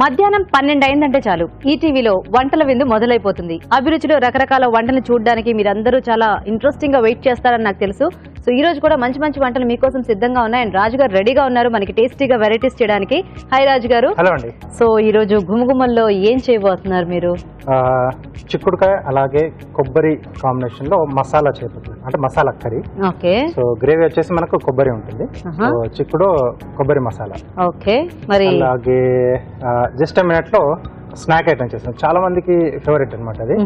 మధ్యాహ్నం 12 అయిందంటే చాలు ఈటీవీలో వంటల విందు మొదలైపోతుంది. అభిరుచిలో రకరకాల వంటలు చూడడానికి మీరందరూ చాలా ఇంట్రెస్టింగ్ గా వెయిట్ చేస్తారని నాకు తెలుసు. సో ఈ రోజు కూడా మంచి మంచి వంటలు మీకోసం సిద్ధంగా ఉన్నాయి. అండ్ రాజు గారు రెడీగా ఉన్నారు మనకి టేస్టీగా వెరైటీస్ చేయడానికి. హై రాజు గారు. హలో అండి. సో ఈ రోజు గుమగుమల్లో ఏం చేయబోతున్నారు మీరు? చిక్కుడుకాయ అలాగే కొబ్బరి కాంబినేషన్ లో మసాలా చేయబోతున్నారు, అంటే masala curry. Okay. So gravy వచ్చేసి మనకు కొబ్బరి ఉంటుంది, చిక్కుడు కొబ్బరి మసాలా. ఓకే. మరి అలాగే జస్ట్ మినిట్ లో స్నాక్ ఐటమ్ చేస్తాం, చాలా మందికి ఫేవరెట్ అనమాట అది.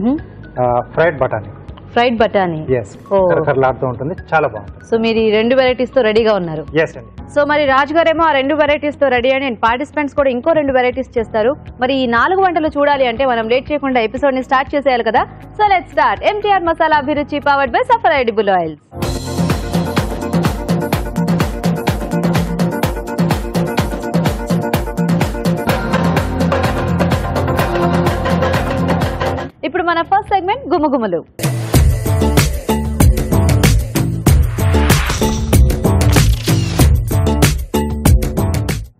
ఫ్రైడ్ బటానీ. ఫ్రైడ్ బటానీ కరకరలాడుతూ ఉంటుంది, చాలా బాగుంటుంది. సో మీరు ఈ 2 వెరైటీస్ తో రెడీగా ఉన్నారు. ఎస్ అండి. సో మరి రాజు గారేమో ఆ 2 వెరైటీస్ తో రెడీ అని పార్టిసిపెంట్స్ కూడా ఇంకో 2 వెరైటీస్ చేస్తారు. మరి ఈ 4 వంటలు చూడాలి అంటే మనం లేట్ చేయకుండా ఎపిసోడ్ ని స్టార్ట్ చేసేయాలి కదా. So let's start. MTR masala Abhiruchi powered by సఫర్ ఎడిబుల్ ఆయిల్స్. ఇప్పుడు మన ఫస్ట్ సెగ్మెంట్ గుమగుమలు.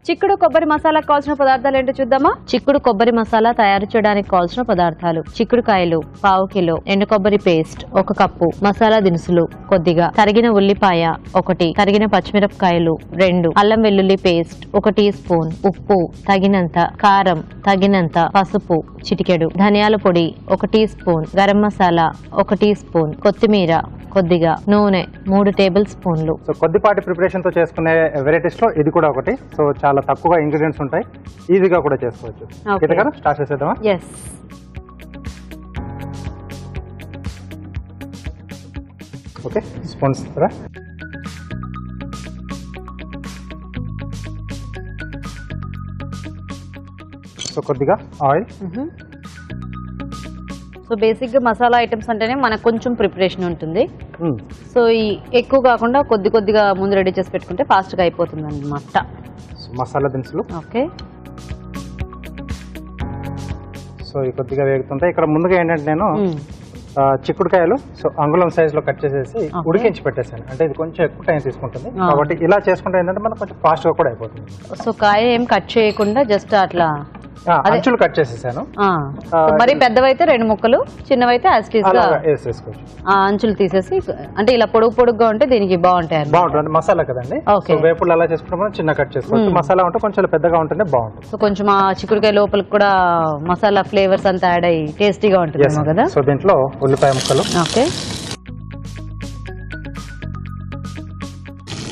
చిక్కుడు కొబ్బరి మసాలా కావాల్సిన పదార్థాలు ఏంటో చూద్దామా. చిక్కుడు కొబ్బరి మసాలా తయారు చేయడానికి కావాల్సిన పదార్థాలు: చిక్కుడుకాయలు 1/2 కిలో, ఎండు కొబ్బరి పేస్ట్ 1 కప్పు, మసాలా దినుసులు కొద్దిగా, తరిగిన ఉల్లిపాయ 1, తరిగిన పచ్చిమిరపకాయలు 2, అల్లం వెల్లుల్లి పేస్ట్ 1 టీ స్పూన్, ఉప్పు తగినంత, కారం తగినంత, పసుపు చిటికెడు, ధనియాల పొడి 1 teaspoon, garam masala 1 teaspoon, కొత్తిమీర కొద్దిగా, నూనె 3 టేబుల్ స్పూన్లు. సో కొద్దిపాటి ప్రిపరేషన్ తో చేసుకునే వెరైటీస్ లో ఇది కూడా ఒకటి. సో చాలా తక్కువగా ఇంగ్రీడియంట్స్ ఉంటాయి, ఈజీగా కూడా చేసుకోవచ్చు. స్టార్ట్ చేసేద్దామా? ఎస్. ఓకే. స్పూన్స్ సో కొద్దిగా ఆయిల్. సో బేసిక్ గా మసాలా ఐటమ్స్ అంటేనే మనకు కొంచెం ప్రిపరేషన్ ఉంటుంది. సో ఈ ఎక్కువ కాకుండా కొద్దిగా ముందు రెడీ చేసి పెట్టుకుంటే ఫాస్ట్ గా అయిపోతుంది అన్నమాట. మసాలా దినుసులు. ఓకే. సో ఈ కొద్దిగా వేగుతుంటాయి. ఇక్కడ ముందుగా ఏంటంటే నేను చిక్కుడుకాయలు సో అంగుళం సైజ్ లో కట్ చేసేసి ఉడికించి పెట్టేసాను. అంటే ఇది కొంచెం ఎక్కువ టైం తీసుకుంటుంది కాబట్టి ఇలా చేసుకుంటే ఏంటంటే మనకు కొంచెం ఫాస్ట్ గా కూడా అయిపోతుంది. సో కాయ ఏం కట్ చేయకుండా జస్ట్ అట్లా అంచులు కట్ చేసేసాను. మరి పెద్దవైతే 2 ముక్కలు, చిన్నవైతే అంచులు తీసేసి, అంటే ఇలా పొడుగుగా ఉంటే దీనికి బాగుంటుంది. మసాలా కదండి. వేపుడు అలా చేసుకుంటే చిన్న కట్ చేసుకోవచ్చు. మసాలా ఉంటే కొంచెం పెద్దగా ఉంటేనే బాగుంటుంది. సో కొంచెం ఆ చిక్కుడుకాయ లోపలికి కూడా మసాలా ఫ్లేవర్స్ అంతా యాడ్ అయ్యి టేస్టీగా ఉంటుంది కదా. సో దీంట్లో ఉల్లిపాయ ముక్కలు, ఓకే,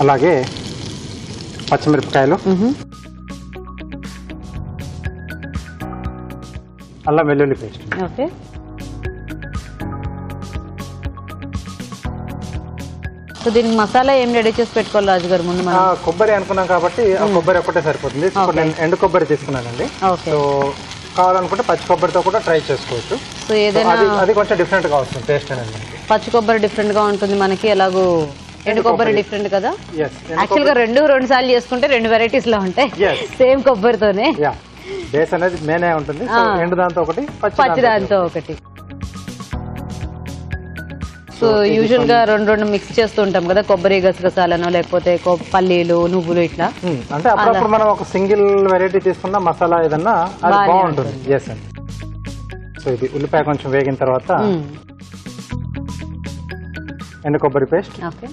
అలాగే పచ్చిమిరపకాయలు, అల్లం వెల్లుల్లి పేస్ట్. ఓకే. సో దీనికి మసాలా ఏం రెడీ చేసి పెట్టుకోవాలి రాజు గారు? ముందు మనం కొబ్బరి అనుకున్నాం కాబట్టి ఆ కొబ్బరి ఒక్కటే సరిపోతుంది. నేను ఎండు కొబ్బరి తీసుకున్నానండి. సో కావాలనుకుంటే పచ్చి కొబ్బరితో కూడా ట్రై చేసుకోవచ్చు. సో ఏదైనా అది కొంచెం డిఫరెంట్ గా వస్తుంది టేస్ట్ అనేది. పచ్చి కొబ్బరి డిఫరెంట్ గా ఉంటుంది మనకి, ఎలాగో ఎండు కొబ్బరి డిఫరెంట్ కదా. యాక్చువల్ గా 2 సార్లు చేసుకుంటే 2 వెరైటీస్ లో ఉంటాయి సేమ్ కొబ్బరితోనే. బేస్ అనేది మేనే ఉంటుంది. ఎండు దాంతో ఒకటి, పచ్చి దాంతో ఒకటి. సో యూజువల్ గా 2 మిక్స్ చేస్తూ ఉంటాం కదా, కొబ్బరి గసగసాలను లేకపోతే పల్లీలు, నువ్వులు ఇట్లా. అంటే అప్పుడప్పుడు మనం ఒక సింగిల్ వెరైటీ తీసుకున్న మసాలా ఏదన్నా అది బాగుంటుంది. ఎస్ అండి. సో ఇది ఉల్లిపాయ కొంచెం వేగిన తర్వాత ఎండు కొబ్బరి పేస్ట్. ఓకే.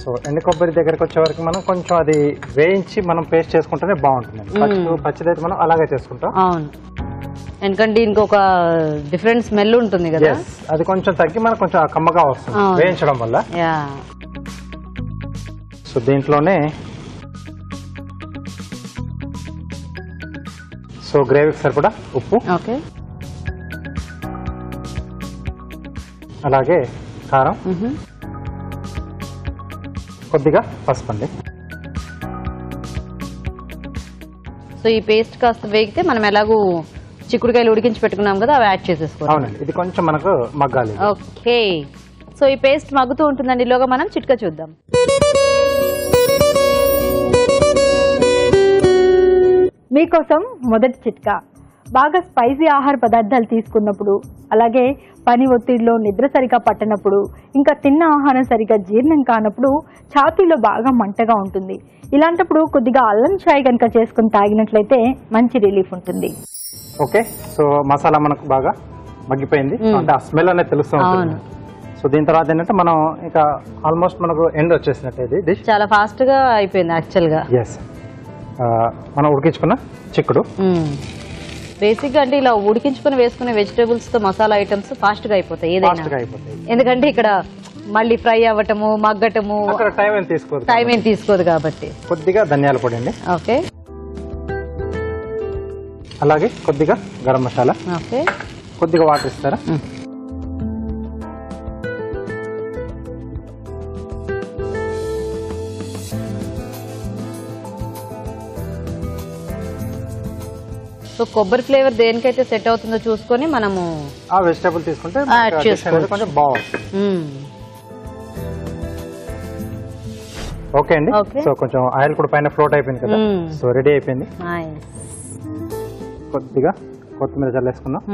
సో ఎండు కొబ్బరి దగ్గరకు వచ్చే వరకు మనం కొంచెం అది వేయించి మనం పేస్ట్ చేసుకుంటేనే బాగుంటుంది. పచ్చిదైతే మనం అలాగే చేసుకుంటాం. అవును, ఎందుకంటే ఇంకొక డిఫరెంట్ స్మెల్ ఉంటుంది కదా, అది కొంచెం తగ్గి మనకు కొంచెం కమ్మగా వస్తుంది వేయించడం వల్ల. సో దీంట్లోనే సో గ్రేవీకి సరిపడా ఉప్పు, ఓకే, అలాగే కారం, కొద్దిగా పసుపు అండి. సో ఈ పేస్ట్ కాస్త వేగితే మనం ఎలాగూ చిక్కుడుకాయలు ఉడికించి పెట్టుకున్నాం కదా, అవి యాడ్ చేసేసుకోవాలి. అవునండి, ఇది కొంచెం మనకు మగ్గాలి. ఓకే. సో ఈ పేస్ట్ మగ్గుతూ ఉంటుందండి, ఈలోగా మనం చిట్కా చూద్దాం. మీకోసం మొదటి చిట్కా, బాగా స్పైసీ ఆహార పదార్థాలు తీసుకున్నప్పుడు, అలాగే పని ఒత్తిడిలో నిద్ర సరిగా పట్టనప్పుడు, ఇంకా తిన్న ఆహారం సరిగా జీర్ణం కానప్పుడు ఛాతీలో బాగా మంటగా ఉంటుంది. ఇలాంటప్పుడు కొద్దిగా అల్లం చాయ్ కనుక చేసుకుని తాగినట్లయితే మంచి రిలీఫ్ ఉంటుంది. ఓకే, సో మసాలా మనకు బాగా మగ్గిపోయింది, అంటే ఆ స్మెల్ అనేది తెలుస్తుంది. సో దీని తర్వాత ఏంటంటే మనం ఇంకా ఆల్మోస్ట్ మనకు ఎండ్ వచ్చేసినట్టు ఇది డిష్ చాలా ఫాస్ట్ గా అయిపోయింది యాక్చువల్ గా. ఎస్, మనం ఉడికించుకున్న చిక్కుడు. బేసిక్ గా అంటే ఇలా ఉడికించుకుని వేసుకునే వెజిటేబుల్స్ తో మసాలా ఐటమ్స్ ఫాస్ట్ గా అయిపోతాయి ఏదైనా, ఎందుకంటే ఇక్కడ మళ్ళీ ఫ్రై అవ్వటము మగ్గటము టైం ఏం తీసుకోదు కాబట్టి. కొద్దిగా ధనియాల పొడి అండి, ఓకే, అలాగే కొద్దిగా గరం మసాలా, ఓకే, కొద్దిగా వాటర్ ఇస్తారా. సో కొబ్బరి ఫ్లేవర్ దేనికైతే సెట్ అవుతుందో చూసుకొని మనము ఆ వెజిటేబుల్ తీసుకుంటే కొంచెం బాగుంటుంది. ఓకే అండి, సో కొంచెం ఆయిల్ కూడా పైన ఫ్లోట్ అయిపోయింది కదా, సో రెడీ అయిపోయింది. కొద్దిగా కొత్తిమీర చల్లేసుకున్నాం.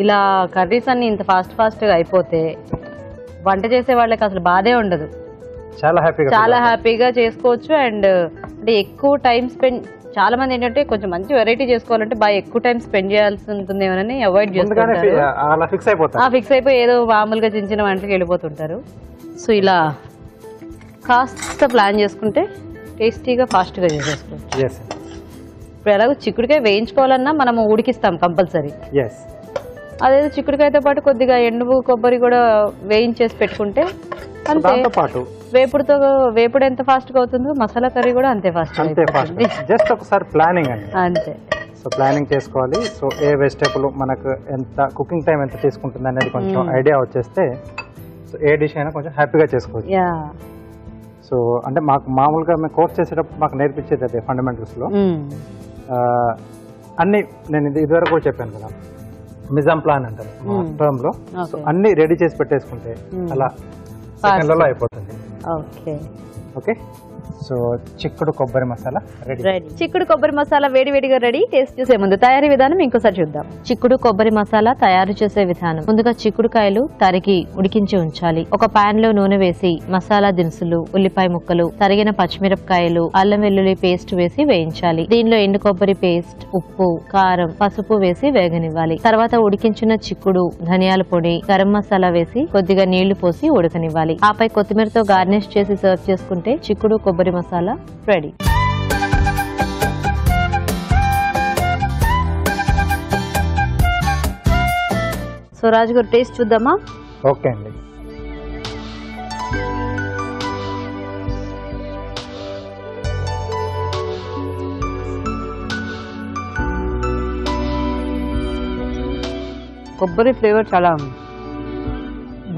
ఇలా కర్రీస్ అన్ని ఇంత ఫాస్ట్ గా అయిపోతే వంట చేసే వాళ్ళకి అసలు బాధే ఉండదు, చాలా హ్యాపీగా చేసుకోవచ్చు. అండ్ అంటే ఎక్కువ టైం స్పెండ్, చాలా మంది ఏంటంటే కొంచెం మంచి వెరైటీ చేసుకోవాలంటే బాగా ఎక్కువ టైం స్పెండ్ చేయాల్సి ఉంటుంది ఏమని అవాయిడ్ చేస్తుంటారు, ఫిక్స్ అయిపోయి ఏదో మామూలుగా చిన్న చిన్న వంటకి వెళ్ళిపోతుంటారు. సో ఇలా కాస్త ప్లాన్ చేసుకుంటే టేస్టీగా ఫాస్ట్గా చేసేసుకోవచ్చు. ఇప్పుడు ఎలాగో చిక్కుడుకాయ వేయించుకోవాలన్నా మనము ఉడికిస్తాం కంపల్సరీ, అదేదో చిక్కుడుకాయతో పాటు కొద్దిగా ఎండు కొబ్బరి కూడా వేయించేసి పెట్టుకుంటే అంతే. వేపుడు ఎంత ఫాస్ట్ గా అవుతుందో మసాలా కర్రీ కూడా అంతే ఫాస్ట్. జస్ట్ ఒకసారి ప్లానింగ్ అండి, అంతే. సో ప్లానింగ్ చేసుకోవాలి. సో ఏ వెజిటేబుల్ మనకు ఎంత కుకింగ్ టైం ఎంత తీసుకుంటుంది అనేది కొంచెం ఐడియా వచ్చేస్తే సో ఏ డిష్ అయినా కొంచెం హ్యాపీగా చేసుకోవచ్చు. సో అంటే మాకు మామూలుగా మేము కోర్స్ చేసేటప్పుడు మాకు నేర్పించేది అదే ఫండమెంటల్స్ లో అన్ని. నేను ఇదివరకు కూడా చెప్పాను కదా, మిజాం ప్లాన్ అంటారు టర్మ్ లో. సో అన్ని రెడీ చేసి పెట్టేసుకుంటే అలా సెకండ్లలో అయిపోతుంది. ఓకే, సో చిక్కుడు కొబ్బరి మసాలా రెడీ. చిక్కుడు కొబ్బరి మసాలా వేడివేడిగా రెడీ. టేస్ట్ చేసే ముందు తయారీ విధానం ఇంకోసారి చూద్దాం. చిక్కుడు కొబ్బరి మసాలా తయారు చేసే విధానం. ముందుగా చిక్కుడుకాయలు తరిగి ఉడికించి ఉంచాలి. ఒక పాన్ లో నూనె వేసి మసాలా దినుసులు, ఉల్లిపాయ ముక్కలు, తరిగిన పచ్చిమిరపకాయలు, అల్లం వెల్లుల్లి పేస్ట్ వేసి వేయించాలి. దీనిలో ఎండు కొబ్బరి పేస్ట్, ఉప్పు, కారం, పసుపు వేసి వేగనివ్వాలి. తర్వాత ఉడికించిన చిక్కుడు, ధనియాల పొడి, గరం మసాలా వేసి కొద్దిగా నీళ్లు పోసి ఉడకనివ్వాలి. ఆపై కొత్తిమీరతో గార్నిష్ చేసి సర్వ్ చేసుకుంటే చిక్కుడు కొబ్బరి మసాలా రెడీ. సో రాజు గారు టేస్ట్ చూద్దామా? ఓకే అండి, కొబ్బరి ఫ్లేవర్ చాలా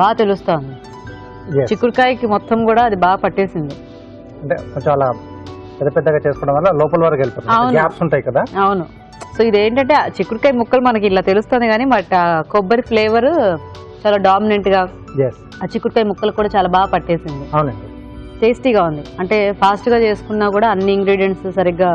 బాగా తెలుస్తుంది. చిక్కుడుకాయకి మొత్తం కూడా అది బాగా పట్టేసింది. అంటే కొంచెం అలా పెద్దగా చేసుకోవడం వల్ల లోపల వరకు వెళ్ళిపోతుంది, గ్యాప్స్ ఉంటాయి కదా. అవును, సో ఇదేంటంటే చిక్కుడుకాయ ముక్కలు మనకి ఇలా తెలుస్తుంది కానీ బట్ కొబ్బరి ఫ్లేవర్ చాలా డామినెంట్ గా ఆ చిక్కుడుకాయ ముక్కలు కూడా చాలా బాగా పట్టేసింది. అవునండి, టేస్టీగా ఉంది. అంటే ఫాస్ట్ గా చేసుకున్నా కూడా అన్ని ఇంగ్రీడియంట్స్ సరిగ్గా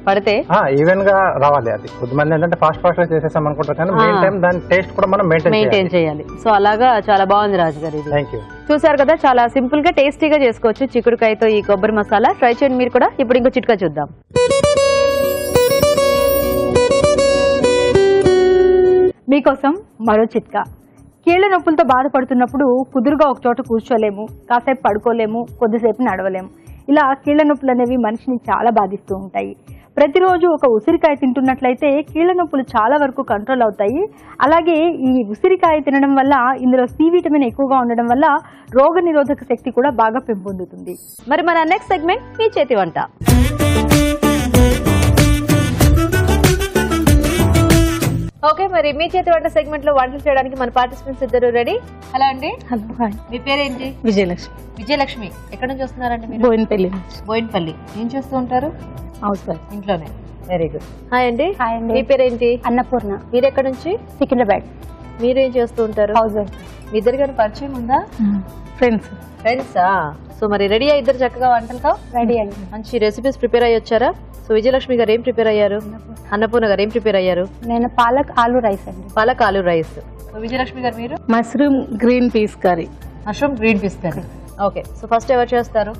పడితే ఈవెన్ గా రావాలి. అది కొద్దిమంది ఏంటంటే ఫాస్ట్ గా చేసేసాం అనుకుంటారు కానీ మెయిన్ టైం దాని టేస్ట్ కూడా మనం మెయింటైన్ చేయాలి. సో అలాగా చాలా బాగుంది రాజు గారు. Thank you. చూసారు కదా, చాలా సింపుల్ గా టేస్టీగా చేసుకోవచ్చు చిక్కుడుకాయతో ఈ కొబ్బరి మసాలా. ట్రై చేయండి మీరు కూడా. ఇప్పుడు ఇంకో చిట్కా చూద్దాం. మీకోసం మరో చిట్కా. కీళ్ల నొప్పులతో బాధపడుతున్నప్పుడు కుదురుగా ఒక చోట కూర్చోలేము, కాసేపు పడుకోలేము, కొద్దిసేపు నడవలేము. ఇలా కీళ్ల నొప్పులు అనేవి మనిషిని చాలా బాధిస్తూ ఉంటాయి. ప్రతిరోజు ఒక ఉసిరికాయ తింటున్నట్లయితే కీళ్ల నొప్పులు చాలా వరకు కంట్రోల్ అవుతాయి. అలాగే ఈ ఉసిరికాయ తినడం వల్ల ఇందులో సి విటమిన్ ఎక్కువగా ఉండడం వల్ల రోగ నిరోధక శక్తి కూడా బాగా పెంపొందుతుంది. మరి మన నెక్స్ట్ సెగ్మెంట్ మీ చేతి వంట. ఓకే, మరి మీ చేతి వంట సెగ్మెంట్ లో వంటలు చేయడానికి మన పార్టిసిపెంట్స్ ఇద్దరు రెడీ. హలో అండి. Hello, hi. మీ పేరేంటి? విజయలక్ష్మి. విజయలక్ష్మి, ఎక్కడ నుంచి వస్తున్నారండి మీరు? బోయినపల్లి. బోయినపల్లి. ఏం చేస్తూ ఉంటారు? House wife. ఇంట్లోనే. Very good. హాయ్ అండి. హాయ్ అండి. మీ పేరేంటి? అన్నపూర్ణ. మీరు ఎక్కడ నుంచి? సికింద్రాబాద్. మీరేం చేస్తూ ఉంటారు? House wife. మీ ఇద్దరు గారు పరిచయం ఉందా? ఫ్రెండ్స్. ఫ్రెండ్సా? సో మరి రెడీ ఇద్దరు చక్కగా వంటలతో? రెడీ అండి. మంచి రెసిపీస్ ప్రిపేర్ అయ్యి వచ్చారా? సో విజయలక్ష్మి గారు ఏం ప్రిపేర్ అయ్యారు? అన్నపూర్ణ గారు ఏం ప్రిపేర్ అయ్యారు? నేను పాలక్ ఆలు రైస్ అండి. పాలక్ ఆలు రైస్. సో విజయలక్ష్మి గారు మీరు? Mushroom green peas curry. Mushroom green peas curry. Okay. So first ఎవరు చేస్తారు?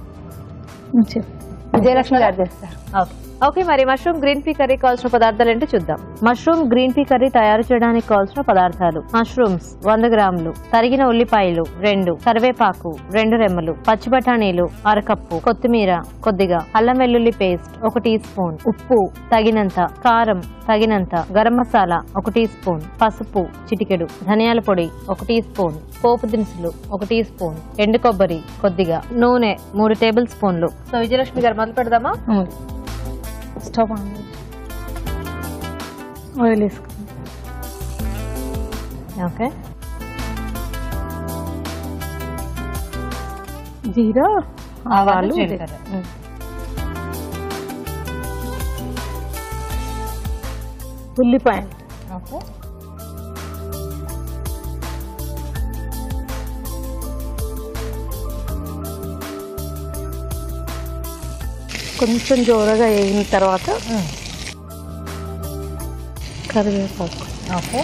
విజయలక్ష్మి గారు చేస్తారు. ఓకే. ఓకే, మరి మష్రూమ్ గ్రీన్ పీ కర్రీ కావాల్సిన పదార్థాలు ఏంటో చూద్దాం. మష్రూమ్ గ్రీన్ పీ కర్రీ తయారు చేయడానికి కావాల్సిన పదార్థాలు: మష్రూమ్స్ 100 గ్రాములు, తరిగిన ఉల్లిపాయలు 2, కరివేపాకు 2 రెమ్మలు, పచ్చి బఠానీలు 1/2 కప్పు, కొత్తిమీర కొద్దిగా, అల్లం వెల్లుల్లి పేస్ట్ 1 టీ స్పూన్, ఉప్పు తగినంత, కారం తగినంత, గరం మసాలా 1 టీ స్పూన్, పసుపు చిటికెడు, ధనియాల పొడి 1 టీ స్పూన్, పోపు దినుసులు 1 టీ స్పూన్, ఎండు కొబ్బరి కొద్దిగా, నూనె 3 టేబుల్ స్పూన్లు. సో విజయలక్ష్మి గారు మొదలు పెడదామా? స్టవ్ ఆన్ చేసి ఆయిల్ వేసుకుందాం. ఓకే. జీరా, ఆవాలు, జీలకర్ర. ఉల్లిపాయ, ఓకే. కొంచెం జోరగా వేగిన తర్వాత కరివేపాకు. ఓకే.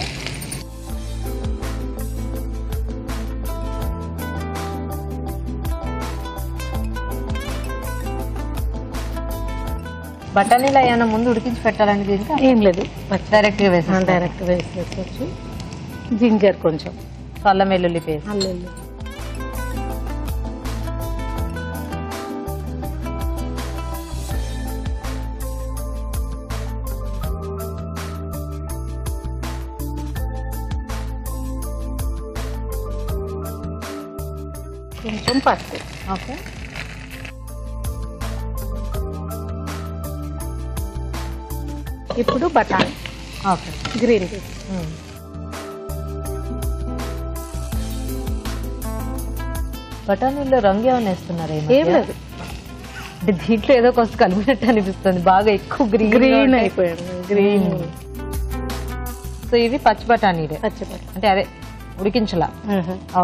బఠానీలు అయ్యాన ముందు ఉడికించి పెట్టాలండి దీనికి? ఏం లేదు, డైరెక్ట్ గా వేసి డైరెక్ట్ వేసుకోవచ్చు. జింజర్ కొంచెం, అల్లం వెల్లుల్లి పేస్ట్. అల్లం కొంచెం పసుపు. ఓకే. ఇప్పుడు బఠానీ. ఓకే. Green peas. బఠానీల్లో రంగు ఏమైనా వేస్తున్నారు? ఏం లేదు, అంటే దీంట్లో ఏదో కొంచెం కలిపినట్టు అనిపిస్తుంది, బాగా ఎక్కువ గ్రీన్ అయిపోయాడు. గ్రీన్. సో ఇవి పచ్చి బఠానీలే? పచ్చి బఠానీ అంటే అదే ఉడికించలా?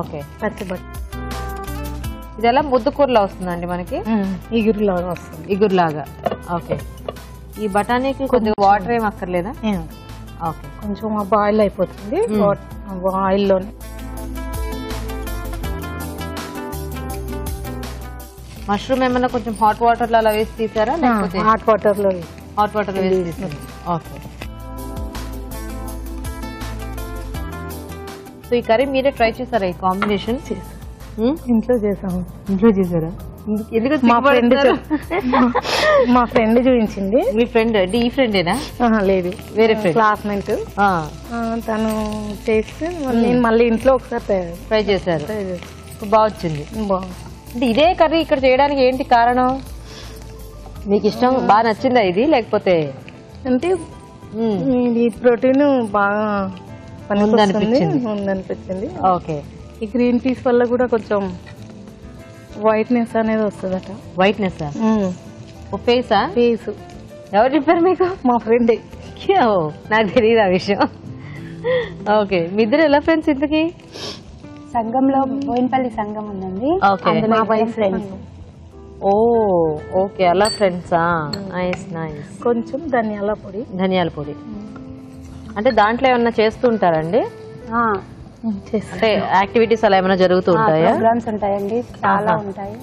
ఓకే. పచ్చి బఠానీ. ఇది ఎలా ముద్దకూరలా వస్తుందండి మనకి? ఇగురులాగా వస్తుంది. ఇగురులాగా. ఓకే. ఈ బఠానీకి కొద్దిగా వాటర్ ఏం అక్కర్లేదా? ఓకే. కొంచెం బాయిల్ అయిపోతుంది ఆయిల్లోనే. మష్రూమ్ ఏమన్నా కొంచెం హాట్ వాటర్ లో అలా వేసి తీసారా? హాట్ వాటర్ లో వేసి తీసారు. ఓకే. సో ఈ కర్రీ మీరే ట్రై చేశారా? ఈ కాంబినేషన్ ఇంట్లో చేసాము. ఇంట్లో చేశారా? ఎందుకు? మా ఫ్రెండ్ చూపించింది. మీ ఫ్రెండ్? ఈ ఫ్రెండేనా? లేదు, వేరే ఫ్రెండ్, క్లాస్మేట్. తను చేస్తే నేను మళ్ళీ ఇంట్లో ఒకసారి ట్రై చేశారు. బాగా వచ్చింది. బాగుంది. అంటే ఇదే కర్రీ ఇక్కడ చేయడానికి ఏంటి కారణం? మీకు ఇష్టం, బాగా నచ్చిందా ఇది? లేకపోతే అంటే ఇది ప్రోటీన్ బాగా ఉందనిపించింది. ఓకే. ఈ గ్రీన్ పీస్ వల్ల కూడా కొంచెం వైట్నెస్ అనేది వస్తుందట. వైట్నెస్ ఫేసా? ఫేస్. ఎవరు చెప్పారు మీకు? మా ఫ్రెండ్. నాకు తెలియదు ఆ విషయం. ఓకే. మీ ఇద్దరు ఎలా ఫ్రెండ్స్ ఇంతకీ? సంఘంలో బోయినపల్లి సంఘం ఉందండి. ఫ్రెండ్స్. ఓ ఓకే, అలా ఫ్రెండ్సా? Nice nice. కొంచెం ధనియాల పొడి. ధనియాల పొడి అంటే దాంట్లో ఏమన్నా చేస్తూ ఉంటారండి? అంటే యాక్టివిటీస్ అలా ఏమైనా జరుగుతూ ఉంటాయా? ప్రోగ్రామ్స్ ఉంటాయండి, చాలా ఉంటాయి.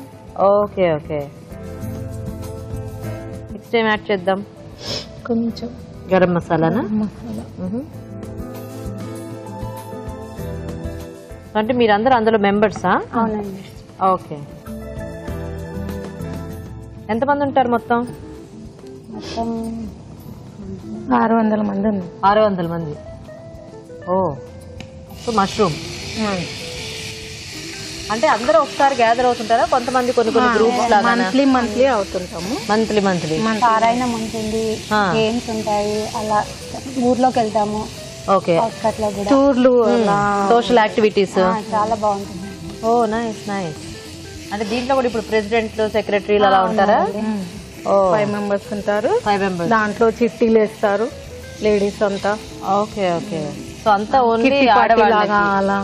Okay okay. నెక్స్ట్ ఏం యాడ్ చేద్దాం? కొంచెం గరం మసాలానా? మసాలా. అంటే మీరందరూ అందులో మెంబర్సా? అవునండి. ఓకే. ఎంతమంది ఉంటారు మొత్తం? మొత్తం 600 మంది ఉన్నారు. 600 మంది. ఓ. సో మష్రూమ్ అంటే అందరూ ఒకసారి గ్యాదర్ అవుతుంటారా? కొంతమంది కొన్ని గ్రూప్స్ లాగా? మంత్లీ అవుతుంటాము. మంత్లీ పారాయణం ఉంటుంది, గేమ్స్ ఉంటాయి, అలా ఊర్లోకి వెళ్తాము. ఓకే. టూర్లు, సోషల్ యాక్టివిటీస్ చాలా బాగుంటుంది. ఓ నైస్ నైస్. అంటే దీంట్లో కూడా ఇప్పుడు ప్రెసిడెంట్, సెక్రటరీలు అలా ఉంటారా? 5 మెంబర్స్ ఉంటారు. 5 మెంబర్స్. దాంట్లో చిట్టీలు వేస్తారు లేడీస్ అంతా. Okay okay. సో అంతా ఓన్లీ ఆడవాళ్ళగా అలా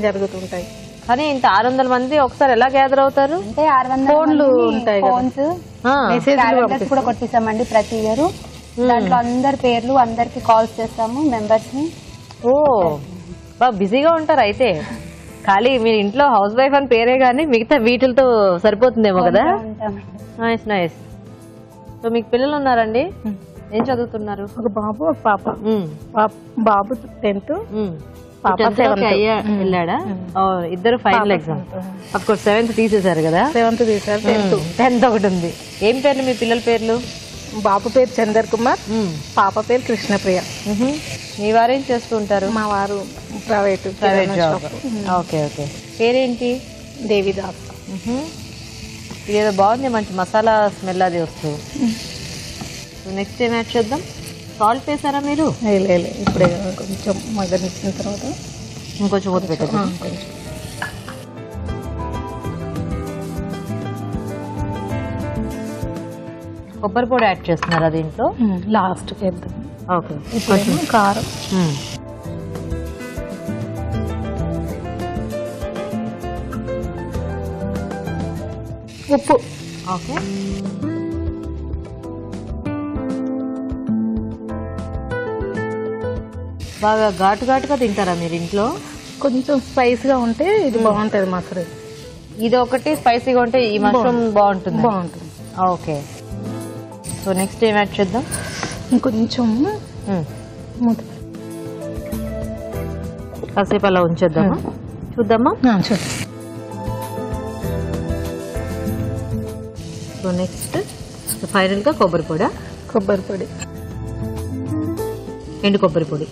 జరుగుతుంటాయి. కానీ ఇంత 600 మంది ఒకసారి ఎలా గ్యాదర్ అవుతారు? అంటే 600 ఫోన్లు ఉంటాయి కదా. ఫోన్స్ మెసేజ్ క్యాలెండర్స్ కూడా కొట్టిస్తామండి ప్రతి ఇయర్. దాంట్లో అందరి పేర్లు అందరికి కాల్స్ చేస్తాము మెంబర్స్ ని. ఓ బాగా బిజీగా ఉంటారు అయితే. ఖాళీ మీరు ఇంట్లో హౌస్ వైఫ్ అని పేరే గానీ మిగతా వీటితో సరిపోతుందేమో కదా. ఉంటామండి. Nice nice. సో మీకు పిల్లలు ఉన్నారండి? ఏం చదువుతున్నారు? ఒక బాబు ఒక పాప. బాబు 10th, పాప 10th వెళ్ళాడా? ఇద్దరు final exam. Of course 7th తీసేశారు కదా. 7th తీసారు. 10th ఒకటి ఉంది. ఏం పేర్లు మీ పిల్లల పేర్లు? బాబు పేరు చందర్ కుమార్, పాప పేరు కృష్ణప్రియ. మీ వారేం చేస్తూ ఉంటారు? మా వారు ప్రైవేట్ జాబ్. Okay okay. పేరేంటి? దేవిదాస్. ఇదేదో బాగుంది, మంచి మసాలా స్మెల్ అది వస్తూ. నెక్స్ట్ ఏం యాడ్ చేద్దాం? సాల్ట్ వేసారా మీరు? ఇప్పుడే కొంచెం మగ్గనిచ్చిన తర్వాత ఇంకొంచెం మూత పెట్టండి. కొంచెం కొబ్బరి పొడి యాడ్ చేస్తున్నారా దీంట్లో? లాస్ట్ చేద్దాం. ఓకే. ఇప్పుడు కారం, ఉప్పు. ఓకే. బాగా ఘాటు ఘాటుగా తింటారా మీరు ఇంట్లో? కొంచెం స్పైస్గా ఉంటే ఇది బాగుంటుంది మసరు. ఇది ఒకటి స్పైసీగా ఉంటే ఈ మష్రూమ్ బాగుంటుంది. బాగుంటుంది. ఓకే. సో నెక్స్ట్ ఏం యాడ్ చేద్దాం? ఇంకొంచెం మూత కాసేపు అలా ఉంచేద్దామా? చూద్దామా? చూడండి. సో నెక్స్ట్ ఫైనల్ గా కొబ్బరి పొడి. కొబ్బరి పొడి, ఎండు కొబ్బరి పొడి.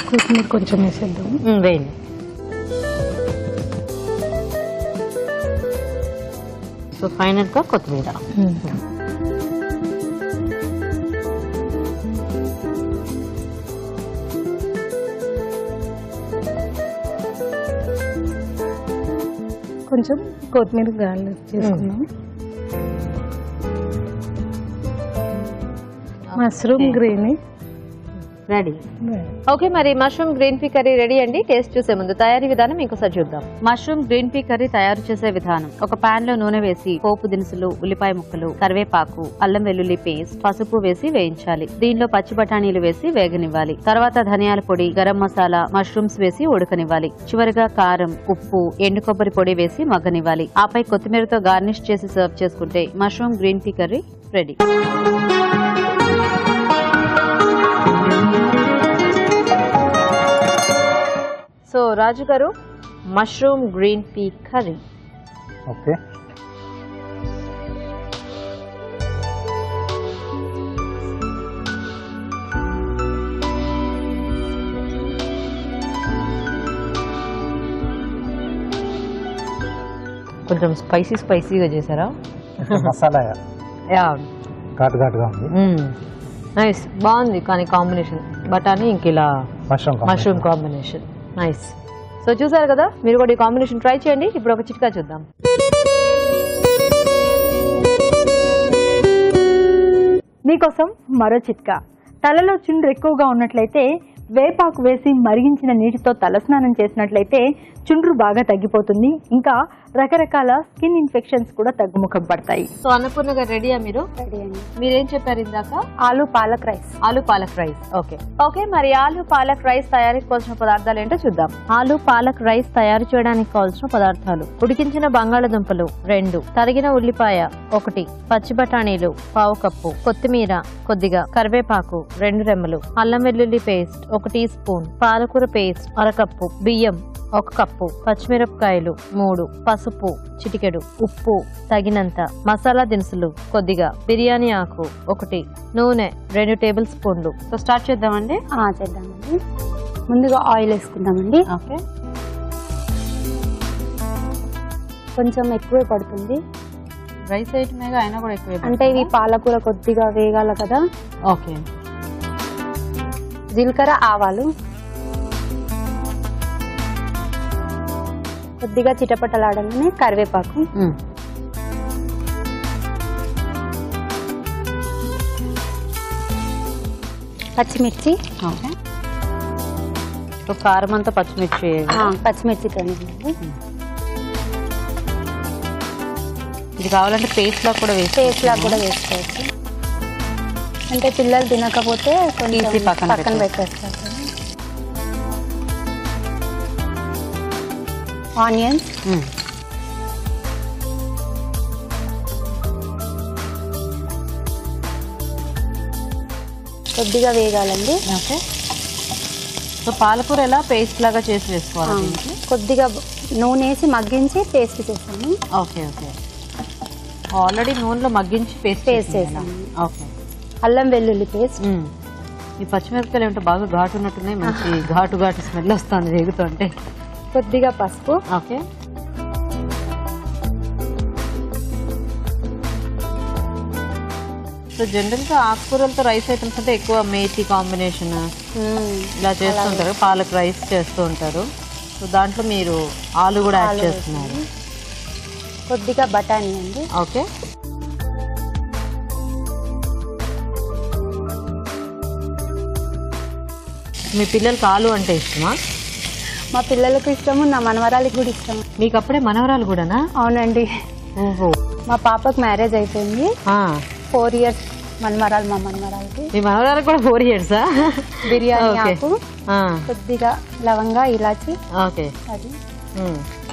కొత్తిమీర కొంచెం వేసేద్దాం. వేయండి. సో ఫైనల్ గా కొత్తిమీర. కొంచెం కొత్తిమీర గార్లిక్ చేసుకుందాం. Mushroom green ready. ఓకే, మరి mushroom green pea curry ready అండి. టేస్ట్ చూసే ముందు తయారీ విధానం ఇంకోసారి చూద్దాం. మష్రూమ్ గ్రీన్ పీ కర్రీ తయారు చేసే విధానం: ఒక పాన్ లో నూనె వేసి పోపు దినుసులు, ఉల్లిపాయ ముక్కలు, కరివేపాకు, అల్లం వెల్లుల్లి పేస్ట్, పసుపు వేసి వేయించాలి. దీనిలో పచ్చి బఠానీలు వేసి వేగనివ్వాలి. తర్వాత ధనియాల పొడి, గరం మసాలా, మష్రూమ్స్ వేసి ఉడకనివ్వాలి. చివరిగా కారం, ఉప్పు, ఎండు కొబ్బరి పొడి వేసి మగ్గనివ్వాలి. ఆపై కొత్తిమీరతో గార్నిష్ చేసి సర్వ్ చేసుకుంటే mushroom green pea curry ready. So Raju గారు, mushroom green pea curry. Okay. కొంచెం స్పైసీగా చేశారా? మసాలా యా, ఘాటు ఘాటుగా ఉంది. నైస్, బాగుంది. కానీ కాంబినేషన్ బఠానీ ఇంక ఇలా మష్రూమ్ కాంబినేషన్ నైస్. సో చూసారు కదా, మీరు కూడా ఈ కాంబినేషన్ ట్రై చేయండి. ఇప్పుడు ఒక చిట్కా చూద్దాం. మీకోసం మరో చిట్కా. తలలో చుండ్రు ఎక్కువగా ఉన్నట్లయితే వేపాకు వేసి మరిగించిన నీటితో తలస్నానం చేసినట్లయితే చుండ్రు బాగా తగ్గిపోతుంది. ఇంకా రకరకాల స్కిన్ ఇన్ఫెక్షన్స్ కూడా తగ్గుముఖం పడతాయి. సో అన్నపూర్ణ గారు రెడీయా? మీరు రెడీ అండి. మీరేం చెప్పారు ఇందాక? ఆలు పాలక్ రైస్. ఆలు పాలక్ రైస్. ఓకే ఓకే, మరి ఆలు పాలక్ రైస్ తయారీకి కావాల్సిన పదార్థాలు ఏంటో చూద్దాం. ఆలు పాలక్ రైస్ తయారు చేయడానికి కావాల్సిన పదార్థాలు: ఉడికించిన బంగాళదుంపలు 2, తరిగిన ఉల్లిపాయ 1, పచ్చి బఠానీలు 1/2 కప్పు, కొత్తిమీర కొద్దిగా, కరివేపాకు 2 రెమ్మలు, అల్లం వెల్లుల్లి పేస్ట్ 1 టీ స్పూన్, పాలకూర పేస్ట్ 1/2 కప్పు, బియ్యం 1 కప్పు, పచ్చిమిరపకాయలు 3, పసుపు చిటికెడు, ఉప్పు తగినంత, మసాలా దినుసులు కొద్దిగా, బిర్యానీ ఆకు 1, నూనె 2 టేబుల్ స్పూన్లు. సో స్టార్ట్ చేద్దామండి. చేద్దామండి. ముందుగా ఆయిల్ వేసుకుందామండి. ఓకే, కొంచెం ఎక్కువే పడుతుంది. రైస్ ఐటమేగా అయినా కూడా ఎక్కువ, అంటే ఇవి పాలకూర కొద్దిగా వేగాల కదా. ఓకే, జీలకర్ర, ఆవాలు, కొద్దిగా చిటపటలాడగానే కరివేపాకు, పచ్చిమిర్చి, కారం అంతా పచ్చిమిర్చి, పచ్చిమిర్చితో ఇది కావాలంటే పేస్ట్ లా కూడా వేసుకోవచ్చు. అంటే పిల్లలు తినకపోతే కొంచెం పక్కన పెట్టేస్తారు. ఆనియన్స్, కొద్దిగా వేగాలండి. ఓకే. సో పాలకూర ఎలా పేస్ట్ లాగా చేసి వేసుకోవాలి? కొద్దిగా నూనె వేసి మగ్గించి పేస్ట్ చేస్తాను. Okay okay. ఆల్రెడీ నూనెలో మగ్గించి పేస్ట్ చేసాను. ఓకే. అల్లం వెల్లుల్లి పేస్ట్. ఈ పచ్చిమిరపకాయలు ఏమిటో బాగా ఘాటు ఉన్నట్టున్నాయి, మంచి ఘాటు స్మెల్ వస్తుంది వేగుతుంటే. కొద్దిగా పసుపు. ఓకే. సో జనరల్ గా ఆకుకూరలతో రైస్ ఐటమ్స్ అంటే ఎక్కువ మేతి కాంబినేషన్ ఇలా చేస్తుంటారు, పాలక్ రైస్ చేస్తూ ఉంటారు. సో దాంట్లో మీరు ఆలు కూడా యాడ్ చేస్తున్నారు. కొద్దిగా బఠానీ అండి. ఓకే. మీ పిల్లలకి ఆలు అంటే ఇష్టమా? మా పిల్లలకు ఇష్టము, నా మనవరాలికి కూడా ఇష్టం. మీకు అప్పుడే మనవరాలు కూడానా? అవునండి. ఓహో. మా పాపకు మ్యారేజ్ అయిపోయింది. 4 years మనవరాలు. మా మనవరాలకి. మీ మనవరాలకు కూడా 4 years? బిర్యానీ ఆకు, కొద్దిగా లవంగా, ఇలాచి. ఓకే. అది.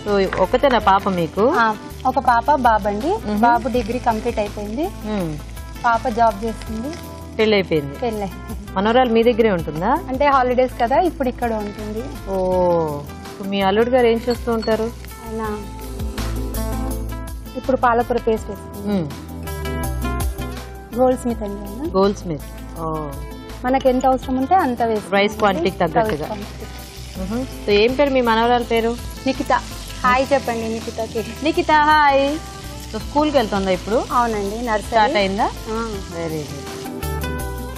సో ఒకతేనా పాప మీకు? ఒక పాప, బాబు అండి. బాబు డిగ్రీ కంప్లీట్ అయిపోయింది, పాప జాబ్ చేస్తుంది. పెళ్ళి అయిపోయింది. పెళ్ళి. మనవరాలు మీ దగ్గరే ఉంటుందా? అంటే హాలిడేస్ కదా, ఇప్పుడు ఇక్కడ ఉంటుంది. ఓ. మీ అల్లుడు గారు ఏం చేస్తూ ఉంటారు? ఆయన ఇప్పుడు పాలకూర పేస్ట్ వేస్తుంది. గోల్డ్ స్మిత్ అండి. Gold Smith. మనకి ఎంత అవసరం ఉంటే అంత వేస్తాం, రైస్ క్వాంటిటీకి తగ్గట్టుగా. సో ఏం పేరు మీ మనవరాల పేరు? నిఖిత. హాయ్ చెప్పండి నిఖితకి. నిఖిత హాయ్. సో స్కూల్కి వెళ్తుందా ఇప్పుడు? అవునండి, నర్సరీ స్టార్ట్ అయిందా? Very good.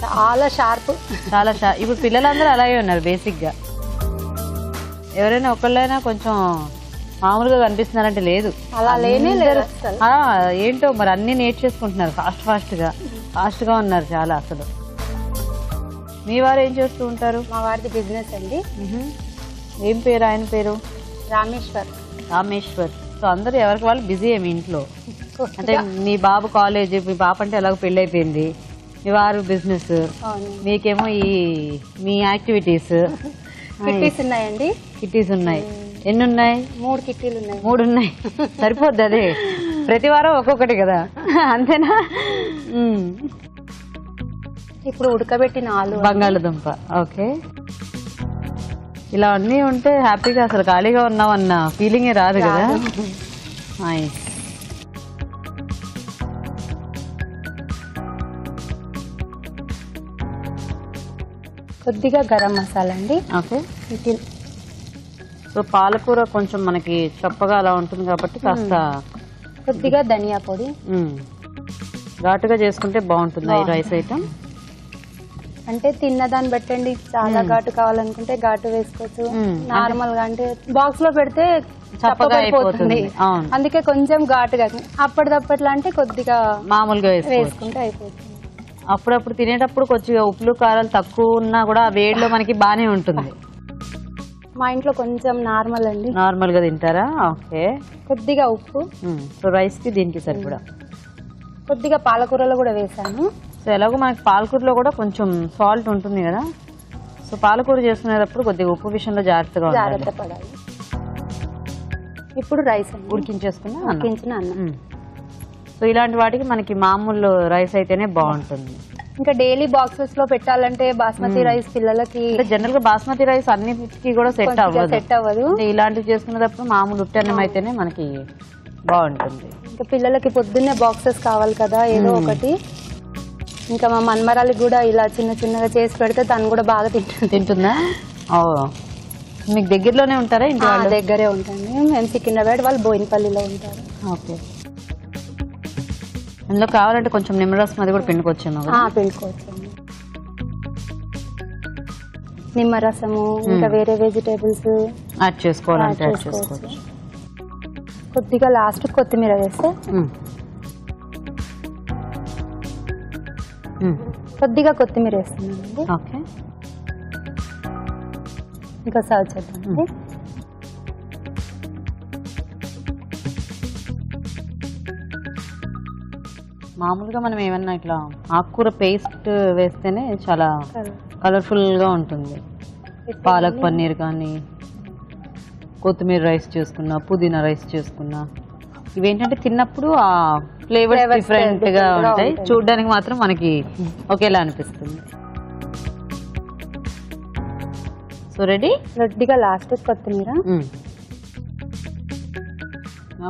చాలా షార్ప్. చాలా షార్ప్. ఇప్పుడు పిల్లలందరూ అలాగే ఉన్నారు బేసిక్ గా. ఎవరైనా ఒకళ్ళైనా కొంచెం మామూలుగా కనిపిస్తున్నారంటే లేదు, అలా లేనే లేదు. ఏంటో మరి అన్ని నేర్చేసుకుంటున్నారు ఫాస్ట్ గా ఉన్నారు చాలా అసలు. మీ వారు ఏం చేస్తూ ఉంటారు? మా వారిది బిజినెస్ అండి. ఏం పేరు ఆయన పేరు? రామేశ్వర్. సో అందరూ ఎవరికి వాళ్ళు బిజీ మీ ఇంట్లో. అంటే మీ బాబు కాలేజ్, మీ పాప అంటే ఎలాగో పెళ్లి అయిపోయింది, మీ వారు బిజినెస్, మీకేమో ఈ మీ యాక్టివిటీస్. కిట్టీస్ ఉన్నాయండి. కిట్టీస్ ఉన్నాయి. ఎన్ని ఉన్నాయి? 3 కిట్టీలు ఉన్నాయి. 3 ఉన్నాయి. సరిపోద్ది అదే, ప్రతి వారం ఒక్కొక్కటి కదా, అంతేనా? ఇప్పుడు ఉడకబెట్టిన ఆలు, బంగాళదుంప. ఓకే. ఇలా అన్నీ ఉంటే హ్యాపీగా అసలు ఖాళీగా ఉన్నామన్న ఫీలింగే రాదు కదా. కొద్దిగా గరం మసాలా అండి. ఓకే. సో పాలకూర కొంచెం మనకి చప్పగా అలా ఉంటుంది కాబట్టి కాస్త కొద్దిగా ధనియా పొడి. ఘాటుగా చేసుకుంటే బాగుంటుంది ఈ రైస్ ఐటమ్. అంటే తిన్నదాన్ని బట్టండి, చాలా ఘాటు కావాలనుకుంటే ఘాటు వేసుకోవచ్చు. నార్మల్ గా అంటే బాక్స్ లో పెడితే చప్పగా అయిపోతుంది, అందుకే కొంచెం ఘాటుగా. అప్పటిదప్పట్లా అంటే కొద్దిగా మామూలుగా వేసుకుంటే అయిపోతుంది. అప్పుడప్పుడు తినేటప్పుడు కొద్దిగా ఉప్పులు కారాలు తక్కువ ఉన్నా కూడా వేడిలో మనకి బానే ఉంటుంది. మా ఇంట్లో కొంచెం నార్మల్ అండి, నార్మల్ గా తింటారా? ఓకే. కొద్దిగా ఉప్పు. సో రైస్ కి దీనికి సరిపడా. కొద్దిగా పాలకూరలో కూడా వేసాను. సో ఎలాగో మనకి పాలకూరలో కూడా కొంచెం సాల్ట్ ఉంటుంది కదా, సో పాలకూర చేసుకునేటప్పుడు కొద్దిగా ఉప్పు విషయంలో జాగ్రత్త పడాలి. ఇప్పుడు రైస్ ఉడికించిన అన్నం. సో ఇలాంటి వాటికి మనకి మామూలు రైస్ అయితేనే బాగుంటుంది. ఇంకా డైలీ బాక్సెస్ లో పెట్టాలంటే బాస్మతి రైస్ పిల్లలకి జనరల్ గా బాస్మతి రైస్ అన్నిటికీ కూడా సెట్ అవ్వదు. ఇలాంటివి చేసుకునేటప్పుడు మామూలు ఉట్టి అన్నం అయితేనే మనకి బాగుంటుంది. ఇంకా పిల్లలకి పొద్దున్నే బాక్సెస్ కావాలి కదా ఏదో ఒకటి. ఇంకా మా మన్మరాలకి కూడా ఇలా చిన్నగా చేసి పెడితే తను కూడా బాగా తింటుందా? మీకు దగ్గరలోనే ఉంటారా? ఇంటి దగ్గరే ఉంటుంది. మేము సికింద్రాబాద్, వాళ్ళు బోయినపల్లిలో ఉంటారు. ఓకే. అందులో కావాలంటే కొంచెం నిమ్మరసం అది కూడా పిండుకోవచ్చేమో. పిండుకోవచ్చు. నిమ్మరసము ఇంకా వేరే వెజిటేబుల్స్ యాడ్ చేసుకోవాలంటే యాడ్ చేసుకోవచ్చు. కొద్దిగా లాస్ట్ కొత్తిమీర వేస్తే కొద్దిగా కొత్తిమీర వేస్తున్నానండి. ఓకే, ఇంకా సర్వ్ చేద్దామండి. మామూలుగా మనం ఏమన్నా ఇట్లా ఆకుకూర పేస్ట్ వేస్తేనే చాలా కలర్ఫుల్గా ఉంటుంది. పాలక్ పన్నీర్ కానీ, కొత్తిమీర రైస్ చేసుకున్నా, పుదీనా రైస్ చేసుకున్నా, ఇవేంటంటే తిన్నప్పుడు ఆ ఫ్లేవర్స్ డిఫరెంట్ గా ఉంటాయి, చూడడానికి మాత్రం మనకి ఒకేలా అనిపిస్తుంది. సో రెడీ, రెడ్డిగా లాస్ట్ కొత్తిమీర.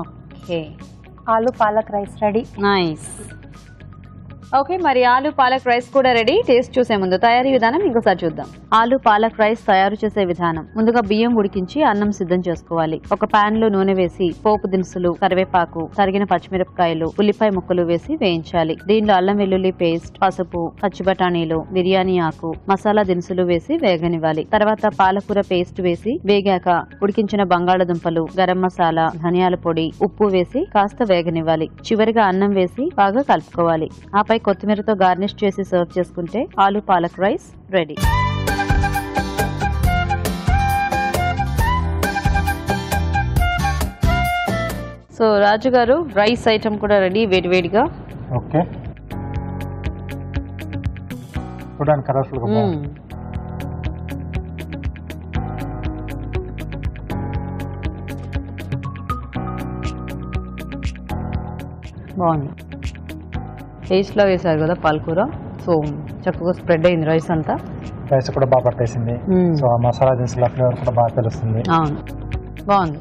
ఓకే, ఆలు palak rice ready. Nice. Okay, మరి ఆలు పాలక్ రైస్ కూడా రెడీ. టేస్ట్ చూసే ముందు తయారీ విధానం ఇంకోసారి చూద్దాం. ఆలు పాలక్ రైస్ తయారు చేసే విధానం: ముందుగా బియ్యం ఉడికించి అన్నం సిద్ధం చేసుకోవాలి. ఒక పాన్ లో నూనె వేసి పోపు దినుసులు, కరివేపాకు, తరిగిన పచ్చిమిరపకాయలు, ఉల్లిపాయ ముక్కలు వేసి వేయించాలి. దీనిలో అల్లం వెల్లుల్లి పేస్ట్, పసుపు, పచ్చి బఠానీలు, బిర్యానీ ఆకు, మసాలా దినుసులు వేసి వేగనివ్వాలి. తర్వాత పాలకూర పేస్ట్ వేసి వేగాక ఉడికించిన బంగాళదుంపలు, గరం మసాలా, ధనియాల పొడి, ఉప్పు వేసి కాస్త వేగనివ్వాలి. చివరిగా అన్నం వేసి బాగా కలుపుకోవాలి. ఆపై కొత్తిమీరతో గార్నిష్ చేసి సర్వ్ చేసుకుంటే ఆలు palak rice ready. So Raju గారు, రైస్ ఐటమ్ కూడా రెడీ వేడివేడిగా. ఓకే, చూడండి కలర్ఫుల్ గా బాగుంది. బాగుంది. పేస్ట్ లో వేసారు కదా పాలకూర, సో చక్కగా స్ప్రెడ్ అయింది రైస్ అంతా. రైస్ కూడా బాగా పట్టేసింది. సో ఆ మసాలా దినుసుల ఫ్లేవర్ కూడా బాగా తెలుస్తుంది. అవును, బాగుంది.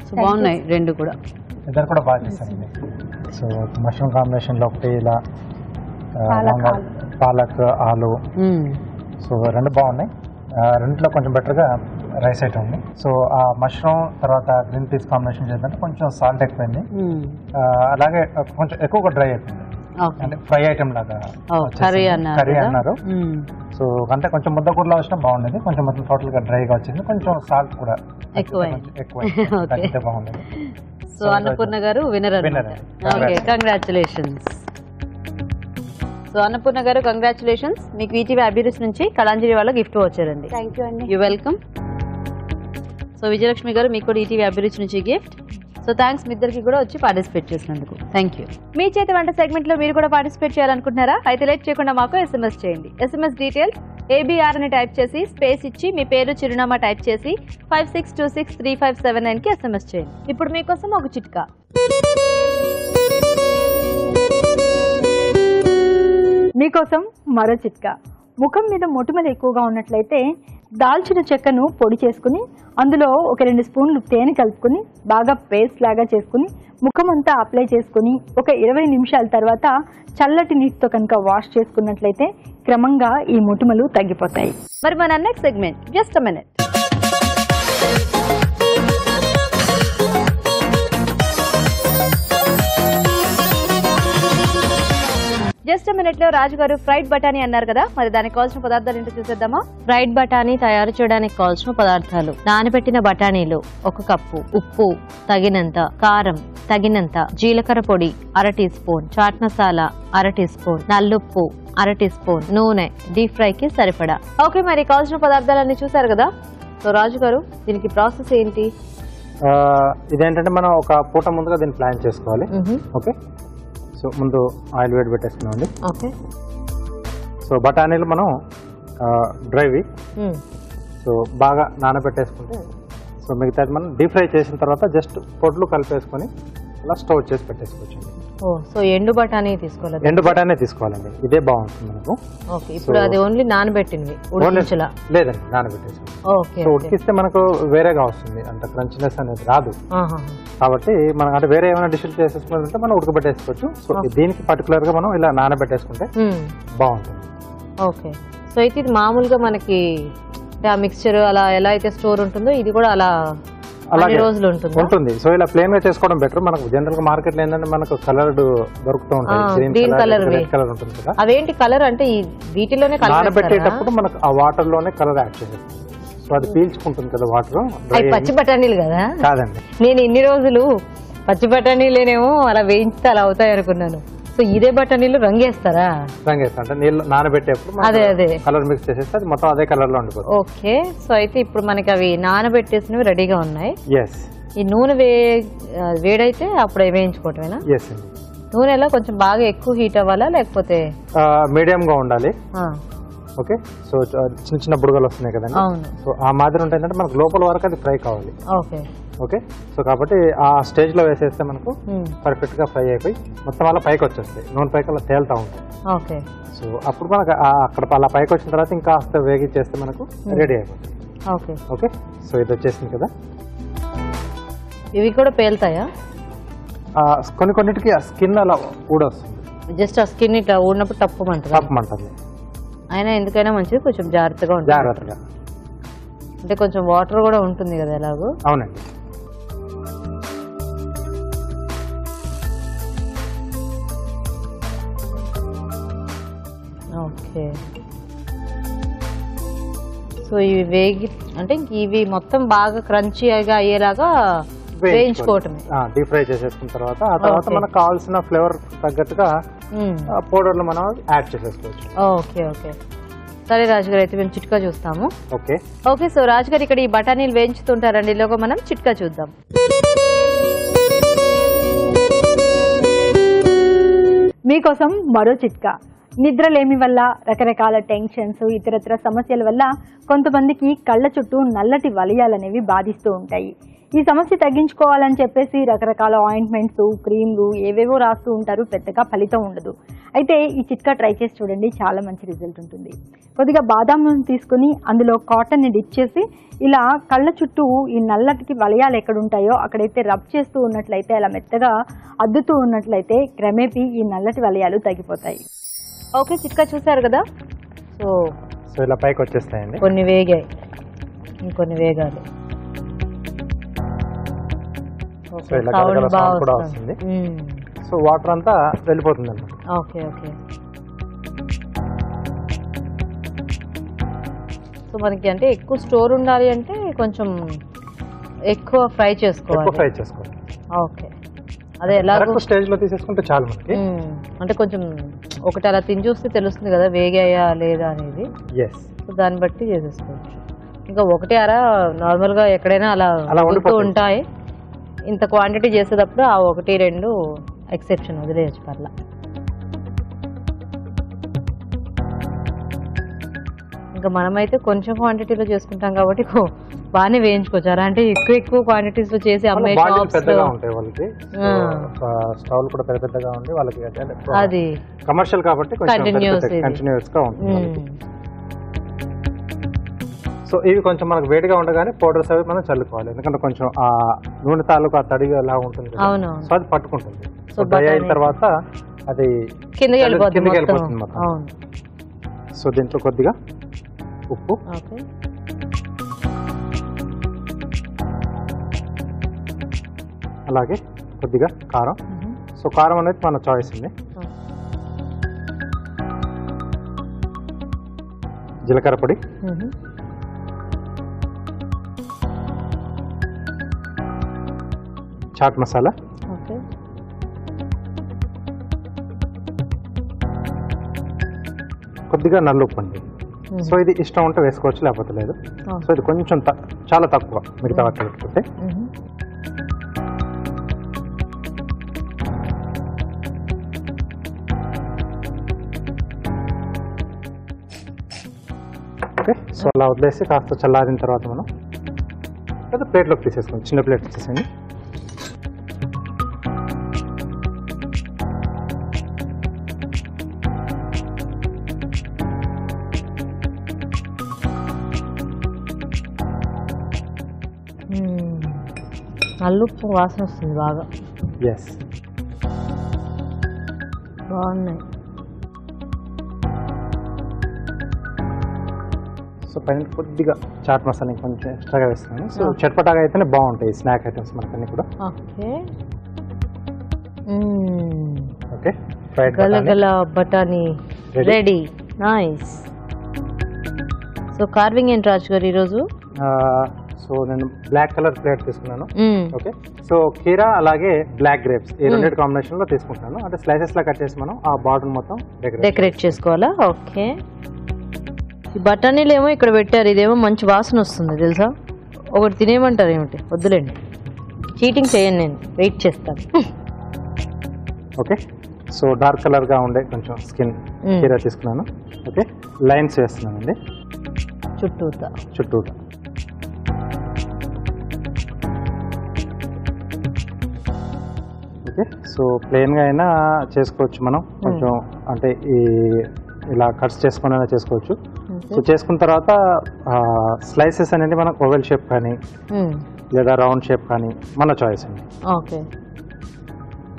సో బాగున్నాయి రెండు కూడా. ఇద్దరు కూడా బాగా చేశారండి. సో మష్రూమ్ కాంబినేషన్ లో ఒకటి ఇలా పాలక్ ఆలు, సో రెండు బాగున్నాయి. రెండిట్లో కొంచెం బెటర్గా రైస్ ఐటమ్ ఉంది. సో ఆ మష్రూమ్ తర్వాత గ్రీన్ పీస్ కాంబినేషన్ చేద్దంటే కొంచెం సాల్ట్ ఎక్కువైంది, అలాగే కొంచెం ఎక్కువగా డ్రై అయిపోయింది. అంటే ఫ్రై ఐటమ్ లాగా కర్రీ అన్నారు. సో అంటే కొంచెం ముద్ద కూరలో వచ్చినా బాగుండేది, కొంచెం మొత్తం టోటల్ గా డ్రైగా వచ్చింది. కొంచెం సాల్ట్ కూడా ఎక్కువ తగ్గితే బాగుండేది. సో అన్నపూర్ణ గారు winner. Okay, congratulations. So Annapurna గారు, కంగ్రాచులేషన్స్. మీకు ఈటీవీ అభిరుచి నుంచి కళాంజలి వాళ్ళ గిఫ్ట్ వచ్చారండి. థ్యాంక్ యూ అండి. You welcome. సో విజయలక్ష్మి గారు, మీకు కూడా ఈటీవీ అభిరుచి నుంచి గిఫ్ట్. సో థ్యాంక్స్ మీ ఇద్దరికి కూడా వచ్చి పార్టిసిపేట్ చేసినందుకు. Thank you. మీ చేతి వంట సెగ్మెంట్ లో మీరు కూడా పార్టిసిపేట్ చేయాలనుకుంటున్నారా? అయితే లేట్ చేయకుండా మాకు SMS చేయండి. SMS డీటెయిల్స్ ABR అని టైప్ చేసి స్పేస్ ఇచ్చి మీ పేరు, చిరునామా టైప్ చేసి 56263579 కి SMS చేయండి. ఇప్పుడు మీకోసం ఒక చిట్కా. మీకోసం మరో చిట్కా. ముఖం మీద మొటిమలు ఎక్కువగా ఉన్నట్లయితే దాల్చిన చెక్కను పొడి చేసుకుని అందులో ఒక 2 స్పూన్లు తేనె కలుపుకొని బాగా పేస్ట్ లాగా చేసుకుని ముఖం అంతా అప్లై చేసుకుని ఒక 20 నిమిషాల తర్వాత చల్లటి నీటితో కనుక వాష్ చేసుకున్నట్లయితే క్రమంగా ఈ మొటిమలు తగ్గిపోతాయి. మరి మన next segment just a minute. Just minute లో రాజు గారు ఫ్రైడ్ బఠానీ అన్నారు కదా, మరి దానికి కావాల్సిన పదార్థాలు ఏంటో చూసేద్దామా? ఫ్రైడ్ బఠానీ తయారు చేయడానికి కావాల్సిన పదార్థాలు: నానబెట్టిన బఠానీలు 1 కప్పు, ఉప్పు తగినంత, కారం తగినంత, జీలకర్ర పొడి 1/2 teaspoon, chaat masala 1/2 teaspoon, నల్లుప్పు 1/2 టీ స్పూన్, నూనె డీప్ ఫ్రై కి సరిపడా. ఓకే, మరి కావాల్సిన పదార్థాలన్నీ చూసారు కదా. సో రాజు గారు, దీనికి ప్రాసెస్ ఏంటి? ఇదేంటంటే మనం ఒక పూట ముందుగా దీన్ని ప్లాన్ చేసుకోవాలి. ఓకే, సో ముందు ఆయిల్ వేడి పెట్టేసుకున్నామండి. ఓకే, సో బఠానీలు మనం డ్రైవి సో బాగా నానబెట్టేసుకుంటే, సో మిగతాది మనం డీప్ ఫ్రై చేసిన తర్వాత జస్ట్ పొడ్లు కలిపేసుకొని అలా స్టోర్ చేసి పెట్టేసుకోవచ్చు. సో ఎండు బఠానీ తీసుకోవాలి. ఎండు బఠానీ తీసుకోవాలండి, ఇదే బాగుంటుంది మనకు. ఓకే, ఇప్పుడు అది ఓన్లీ నానబెట్టినవి ఉడికించలా? లేదండి, నానబెట్టేసి. ఓకే, సో ఉడికిస్తే మనకు వేరేగా వస్తుంది, అంత క్రంచినెస్ అనేది రాదు. కాబట్టి మనం అంటే వేరే ఏమైనా డిష్ చేసేసుకుంటే మనం ఉడకబెట్టేసుకోవచ్చు. సో దీనికి పర్టికులర్ గా మనం ఇలా నానబెట్టేసుకుంటే బాగుంటుంది. ఓకే, సో అయితే ఇది మామూలుగా మనకి ఆ మిక్స్చర్ అలా ఎలా అయితే స్టోర్ ఉంటుందో ఇది కూడా అలా అలాగే రోజులు ఉంటుంది. సో ఇలా ప్లేన్ గా చేసుకోవడం బెటర్. మనకు జనరల్ గా మార్కెట్ లో ఏంటంటే మనకు కలర్డ్ దొరుకుతూ ఉంటాయి, గ్రీన్ కలర్, రెడ్ కలర్ ఉంటుంది కదా. అవేంటి కలర్ అంటే వీటిలోనే నానబెట్టేటప్పుడు మనకు ఆ వాటర్ లోనే కలర్ యాడ్ చేసేస్తుంది. సో అది పీల్చుకుంటుంది కదా వాటర్. పచ్చి బఠానీలు కదా? కాదండి, నేను ఇన్ని రోజులు పచ్చి బఠానీలేనేమో అలా వేయించితే అలా అవుతాయి అనుకున్నాను. సో ఇదే బఠానీలు రంగేస్తారా? రంగేస్తాం అంటే నీళ్ళు నానబెట్టేప్పుడు అదే కలర్ మిక్స్ చేసేస్తే అది మొత్తం అదే కలర్ లో ఉండిపోతుంది. ఓకే. సో అయితే ఇప్పుడు మనకి అవి నానబెట్టేసినవి రెడీగా ఉన్నాయి. ఎస్. ఈ నూనె వేడైతే అప్పుడు వేయించుకోవటమేనా? ఎస్ అండి. నూనె ఎలా కొంచెం బాగా ఎక్కువ హీట్ అవ్వాలా లేకపోతే? మీడియం గా ఉండాలి. ఓకే. సో చిన్న చిన్న బుడగలు వస్తున్నాయి కదండి. అవును. సో ఆ మాదిరి ఉంటాయంటే మనకు లోపల వరకు అది ఫ్రై కావాలి. ఓకే. ఓకే. సో కాబట్టి ఆ స్టేజ్ లో వేసేస్తే మనకు పర్ఫెక్ట్ గా ఫ్రై అయిపోయి మొత్తం అలా పైకి వచ్చేస్తాయి, నూనె పైకి అలా తేలుతా ఉంటాయి. ఓకే. సో అప్పుడు మనకు అక్కడ అలా పైకి వచ్చిన తర్వాత ఇంకా వేగించేస్తే మనకు రెడీ అయిపోతుంది. ఓకే. ఓకే. సో ఇది వచ్చేసింది కదా. ఇవి కూడా పేలుతాయా? కొన్నిటికి ఆ స్కిన్ అలా ఊడొస్తుంది. జస్ట్ ఆ స్కిన్ ఇట్లా ఊడినప్పుడు తప్పమంటుంది. అయినా ఎందుకైనా మంచిది కొంచెం జాగ్రత్తగా ఉంటుంది. జాగ్రత్తగా అంటే కొంచెం వాటర్ కూడా ఉంటుంది కదా ఎలాగో. అవునండి. ఓకే. సో ఇవి అంటే ఇవి మొత్తం బాగా క్రంచీగా అయ్యేలాగా వేయించుకోవటమే. డీప్ ఫ్రై చేసేసుకున్న తర్వాత ఆ తర్వాత మనకు కావాల్సిన ఫ్లేవర్ తగ్గట్టుగా పౌడర్లు మనం యాడ్ చేసేసుకోవచ్చు. ఓకే. ఓకే. సరే రాజుగారు, అయితే మేము చిట్కా చూస్తాము. ఓకే. ఓకే. సో రాజుగారు ఇక్కడ ఈ బఠానీలు వేయించుతుంటారండి, ఈలోగా మనం చిట్కా చూద్దాం. మీకోసం మరో చిట్కా. నిద్రలేమి వల్ల, రకరకాల టెన్షన్స్, ఇతరత్ర సమస్యల వల్ల కొంతమందికి కళ్ళ చుట్టూ నల్లటి వలయాలనేవి బాధిస్తూ ఉంటాయి. ఈ సమస్య తగ్గించుకోవాలని చెప్పేసి రకరకాల ఆయింట్మెంట్స్, క్రీమ్లు ఏవేవో రాస్తూ ఉంటారు, పెద్దగా ఫలితం ఉండదు. అయితే ఈ చిట్కా ట్రై చేసి చూడండి, చాలా మంచి రిజల్ట్ ఉంటుంది. కొద్దిగా బాదాం నూనె తీసుకుని అందులో కాటన్ని డిప్ చేసి ఇలా కళ్ళ చుట్టూ ఈ నల్లటికి వలయాలు ఎక్కడ ఉంటాయో అక్కడైతే రబ్ చేస్తూ ఉన్నట్లయితే, అలా మెత్తగా అద్దుతూ ఉన్నట్లయితే క్రమేపీ ఈ నల్లటి వలయాలు తగ్గిపోతాయి. ఓకే. చిట్కా చూసారు కదా. సో ఇలా పైకి వచ్చేస్తాయండి. కొన్ని వేగాయి, ఇంకొన్ని వేగాలి. సో ఇలా సౌండ్ కూడా వస్తుంది. సో వాటర్ అంతా వెళ్ళిపోతుంది అన్నమాట. ఓకే. ఓకే. సో మనకి అంటే ఎక్కువ స్టోర్ ఉండాలి అంటే కొంచెం ఎక్కువ ఫ్రై చేసుకోవాలి. ఓకే. అదే ఎలాగో స్టేజ్ లో తీసేసుకుంటే చాలు మనకి. అంటే కొంచెం ఒకటి అలా తిని చూస్తే తెలుస్తుంది కదా వేగాయా లేదా అనేది. సో దాన్ని బట్టి చేసేసుకోవచ్చు. ఇంకా ఒకటి అరా నార్మల్ గా ఎక్కడైనా అలా ఉంటూ ఉంటాయి. ఇంత క్వాంటిటీ చేసేటప్పుడు ఆ 1-2 ఎక్సెప్షన్ వదిలేయచ్చు పర్లా. ఇంకా మనమైతే కొంచెం క్వాంటిటీలో చేసుకుంటాం కాబట్టి బాగానే వేయించుకోవచ్చు. అలా అంటే ఎక్కువ క్వాంటిటీస్ లో చేసి అమ్మే పెద్దగా ఉంటాయి వాళ్ళకి, స్టవ్ కూడా పెద్దగా ఉండి వాళ్ళకి అది కమర్షియల్ కాబట్టి కంటిన్యూస్ గా ఉంటుంది. సో ఇవి కొంచెం మనకు వేడిగా ఉండగానే పౌడర్స్ అవి మనం చల్లుకోవాలి, ఎందుకంటే కొంచెం ఆ నూనె తాలూకు ఆ తడిగా ఎలా ఉంటుంది, సో అది పట్టుకుంటుంది. సో డ్రై అయిన తర్వాత అది కిందకి వెళ్ళిపోతుంది మొత్తం. సో దీంట్లో కొద్దిగా ఉప్పు, అలాగే కొద్దిగా కారం. సో కారం అనేది మన చాయిస్ అండి. జీలకర్ర పొడి, చాట్ మసాలా, కొద్దిగా నల్లుప్పు అండి. సో ఇది ఇష్టం ఉంటే వేసుకోవచ్చు, లేకపోతే లేదు. సో ఇది కొంచెం చాలా తక్కువ మిగతా వాటి పెట్టుకుంటే. ఓకే. సో అలా వదిలేసి కాస్త చల్లారిన తర్వాత మనం లేదా ప్లేట్లోకి తీసేసుకోండి, చిన్న ప్లేట్ తీసేసండి. నల్లుప్పు వాసన వస్తుంది బాగా. ఎస్, బాగున్నాయి. సో పైన కొద్దిగా చాట్ మసాలా కొంచెం ఎక్స్ట్రాగా వేస్తున్నాను. సో చట్పటాగా అయితేనే బాగుంటాయి స్నాక్ ఐటమ్స్ మనకన్నీ కూడా. ఓకే. ఓకే. గలగల బఠానీ రెడీ. నైస్. సో కార్వింగ్ ఏంటి రాజు గారు ఈరోజు? సో నేను బ్లాక్ కలర్ ప్లేట్ తీసుకున్నాను. ఓకే, సో కీరా అలాగే బ్లాక్ గ్రేప్స్ ఈ రెండింటి కాంబినేషన్ లో తీసుకుంటున్నాను. అంటే స్లైసెస్ లా కట్ చేసి మనం ఆ బార్డర్ మొత్తం డెకరేట్ చేసుకోవాలా? ఓకే. ఈ బఠానీలు ఏమో ఇక్కడ పెట్టారు, ఇదేమో మంచి వాసన వస్తుంది తెలుసా. ఒకటి తినేయమంటారు ఏమిటి? వద్దులేండి, చీటింగ్ చేయను, నేను వెయిట్ చేస్తాను. ఓకే, సో డార్క్ కలర్ గా ఉండే కొంచెం స్కిన్ కీరా తీసుకున్నాను. ఓకే, లైన్స్ వేస్తున్నాను అండి చుట్టూతా. ఓకే, సో ప్లెయిన్ గా అయినా చేసుకోవచ్చు మనం, కొంచెం అంటే ఈ ఇలా కట్స్ చేసుకుని అయినా చేసుకోవచ్చు. సో చేసుకున్న తర్వాత స్లైసెస్ అనేది మనం ఓవెల్ షేప్ కానీ లేదా రౌండ్ షేప్ కానీ మన చాయిస్ అండి. ఓకే,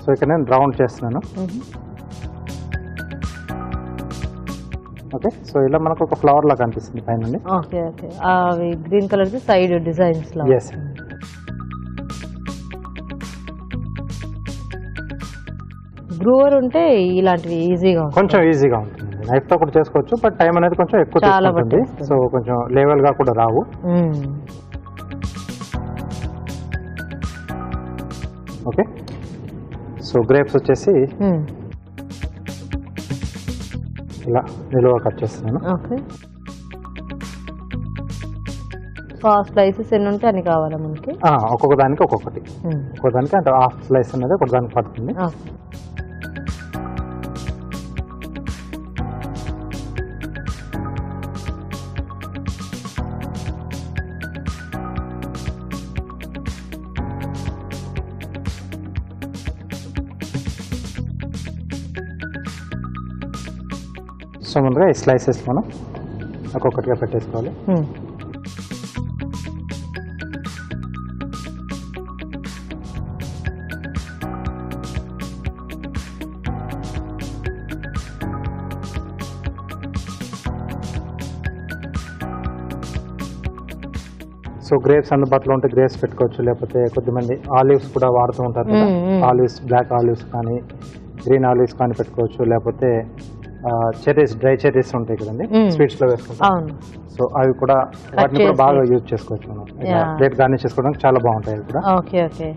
సో ఇక్కడ నేను రౌండ్ చేస్తున్నాను. ఓకే, సో ఇలా మనకు ఒక ఫ్లవర్ లాగా కనిపిస్తుంది పైన. ఓకే ఓకే, అవి గ్రీన్ కలర్ సైడ్ డిజైన్స్ లా. ఎస్, గ్రూవర్ ఉంటే ఇలాంటివి ఈజీగా కొంచెం ఈజీగా ఉంటుంది. నైఫ్ తో కూడా చేసుకోవచ్చు, బట్ టైం అనేది కొంచెం ఎక్కువ తీసుకుంటుంది. సో కొంచెం లెవెల్ గా కూడా రావు. ఓకే, సో గ్రేప్స్ వచ్చేసి ఇలా నిలువ కట్ చేస్తున్నాను. ఓకే, సో ఆ స్లైసెస్ ఎన్ని ఉంటే అన్ని కావాలా మనకి? ఒక్కొక్క దానికి ఒక్కొక్కటి, ఒక్కొక్క దానికి అంటే హాఫ్ స్లైస్ అనేది ఒక దానికి పడుతుంది. సో ముందుగా ఈ స్లైసెస్ మనం ఒక్కొక్కటిగా పెట్టేసుకోవాలి. సో గ్రేప్స్ అందుబాటులో ఉంటే గ్రేప్స్ పెట్టుకోవచ్చు, లేకపోతే కొద్దిమంది ఆలివ్స్ కూడా వాడుతూ ఉంటారు కదా. ఆలివ్స్, బ్లాక్ ఆలివ్స్ కానీ గ్రీన్ ఆలివ్స్ కానీ పెట్టుకోవచ్చు, లేకపోతే చెర్రీస్, డ్రై చెర్రీస్ ఉంటాయి కదండి, స్వీట్స్ లో వేసుకుంటాం. సో అవి కూడా, వాటిని కూడా బాగా యూజ్ చేసుకోవచ్చు మనం. ప్లేట్ గార్నిష్ చేసుకోవడానికి చాలా బాగుంటాయి అవి కూడా. ఓకే ఓకే,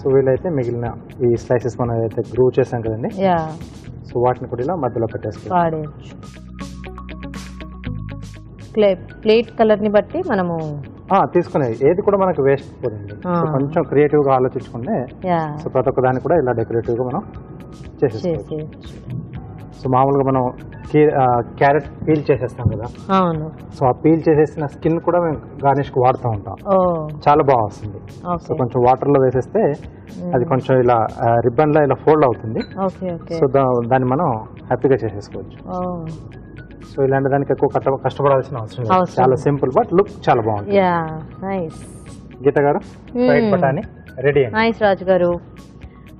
సో వీలైతే మిగిలిన ఈ స్లైసెస్ మనం ఏదైతే గ్రూవ్ చేసాం కదండి, సో వాటిని కూడా ఇలా మధ్యలో పెట్టేసుకోవాలి. ప్లేట్ కలర్ ని బట్టి మనము తీసుకునేది ఏది కూడా మనకు వేస్ట్ పోదండి. కొంచెం క్రియేటివ్ గా ఆలోచించుకుంటే సో ప్రతి ఒక్క దాన్ని కూడా ఇలా డెకరేటివ్ గా మనం చేసేసుకోవచ్చు. సో మామూలుగా మనం క్యారెట్ పీల్ చేసేస్తాం కదా, సో ఆ పీల్ చేసేసిన స్కిన్ కూడా మేము గార్నిష్ కి వాడుతూ ఉంటాం. చాలా బాగా వస్తుంది. సో కొంచెం వాటర్ లో వేసేస్తే అది కొంచెం ఇలా రిబ్బన్ లా ఇలా ఫోల్డ్ అవుతుంది. సో దాన్ని మనం హ్యాపీగా చేసేసుకోవచ్చు. సో ఇలాంటి దానికి ఎక్కువ కష్టపడాల్సిన అవసరం లేదు, చాలా సింపుల్ బట్ లుక్ చాలా బాగుంటుంది. గీత గారు, ఫ్రైడ్ బఠానీ రెడీ. నైస్ రాజు గారు.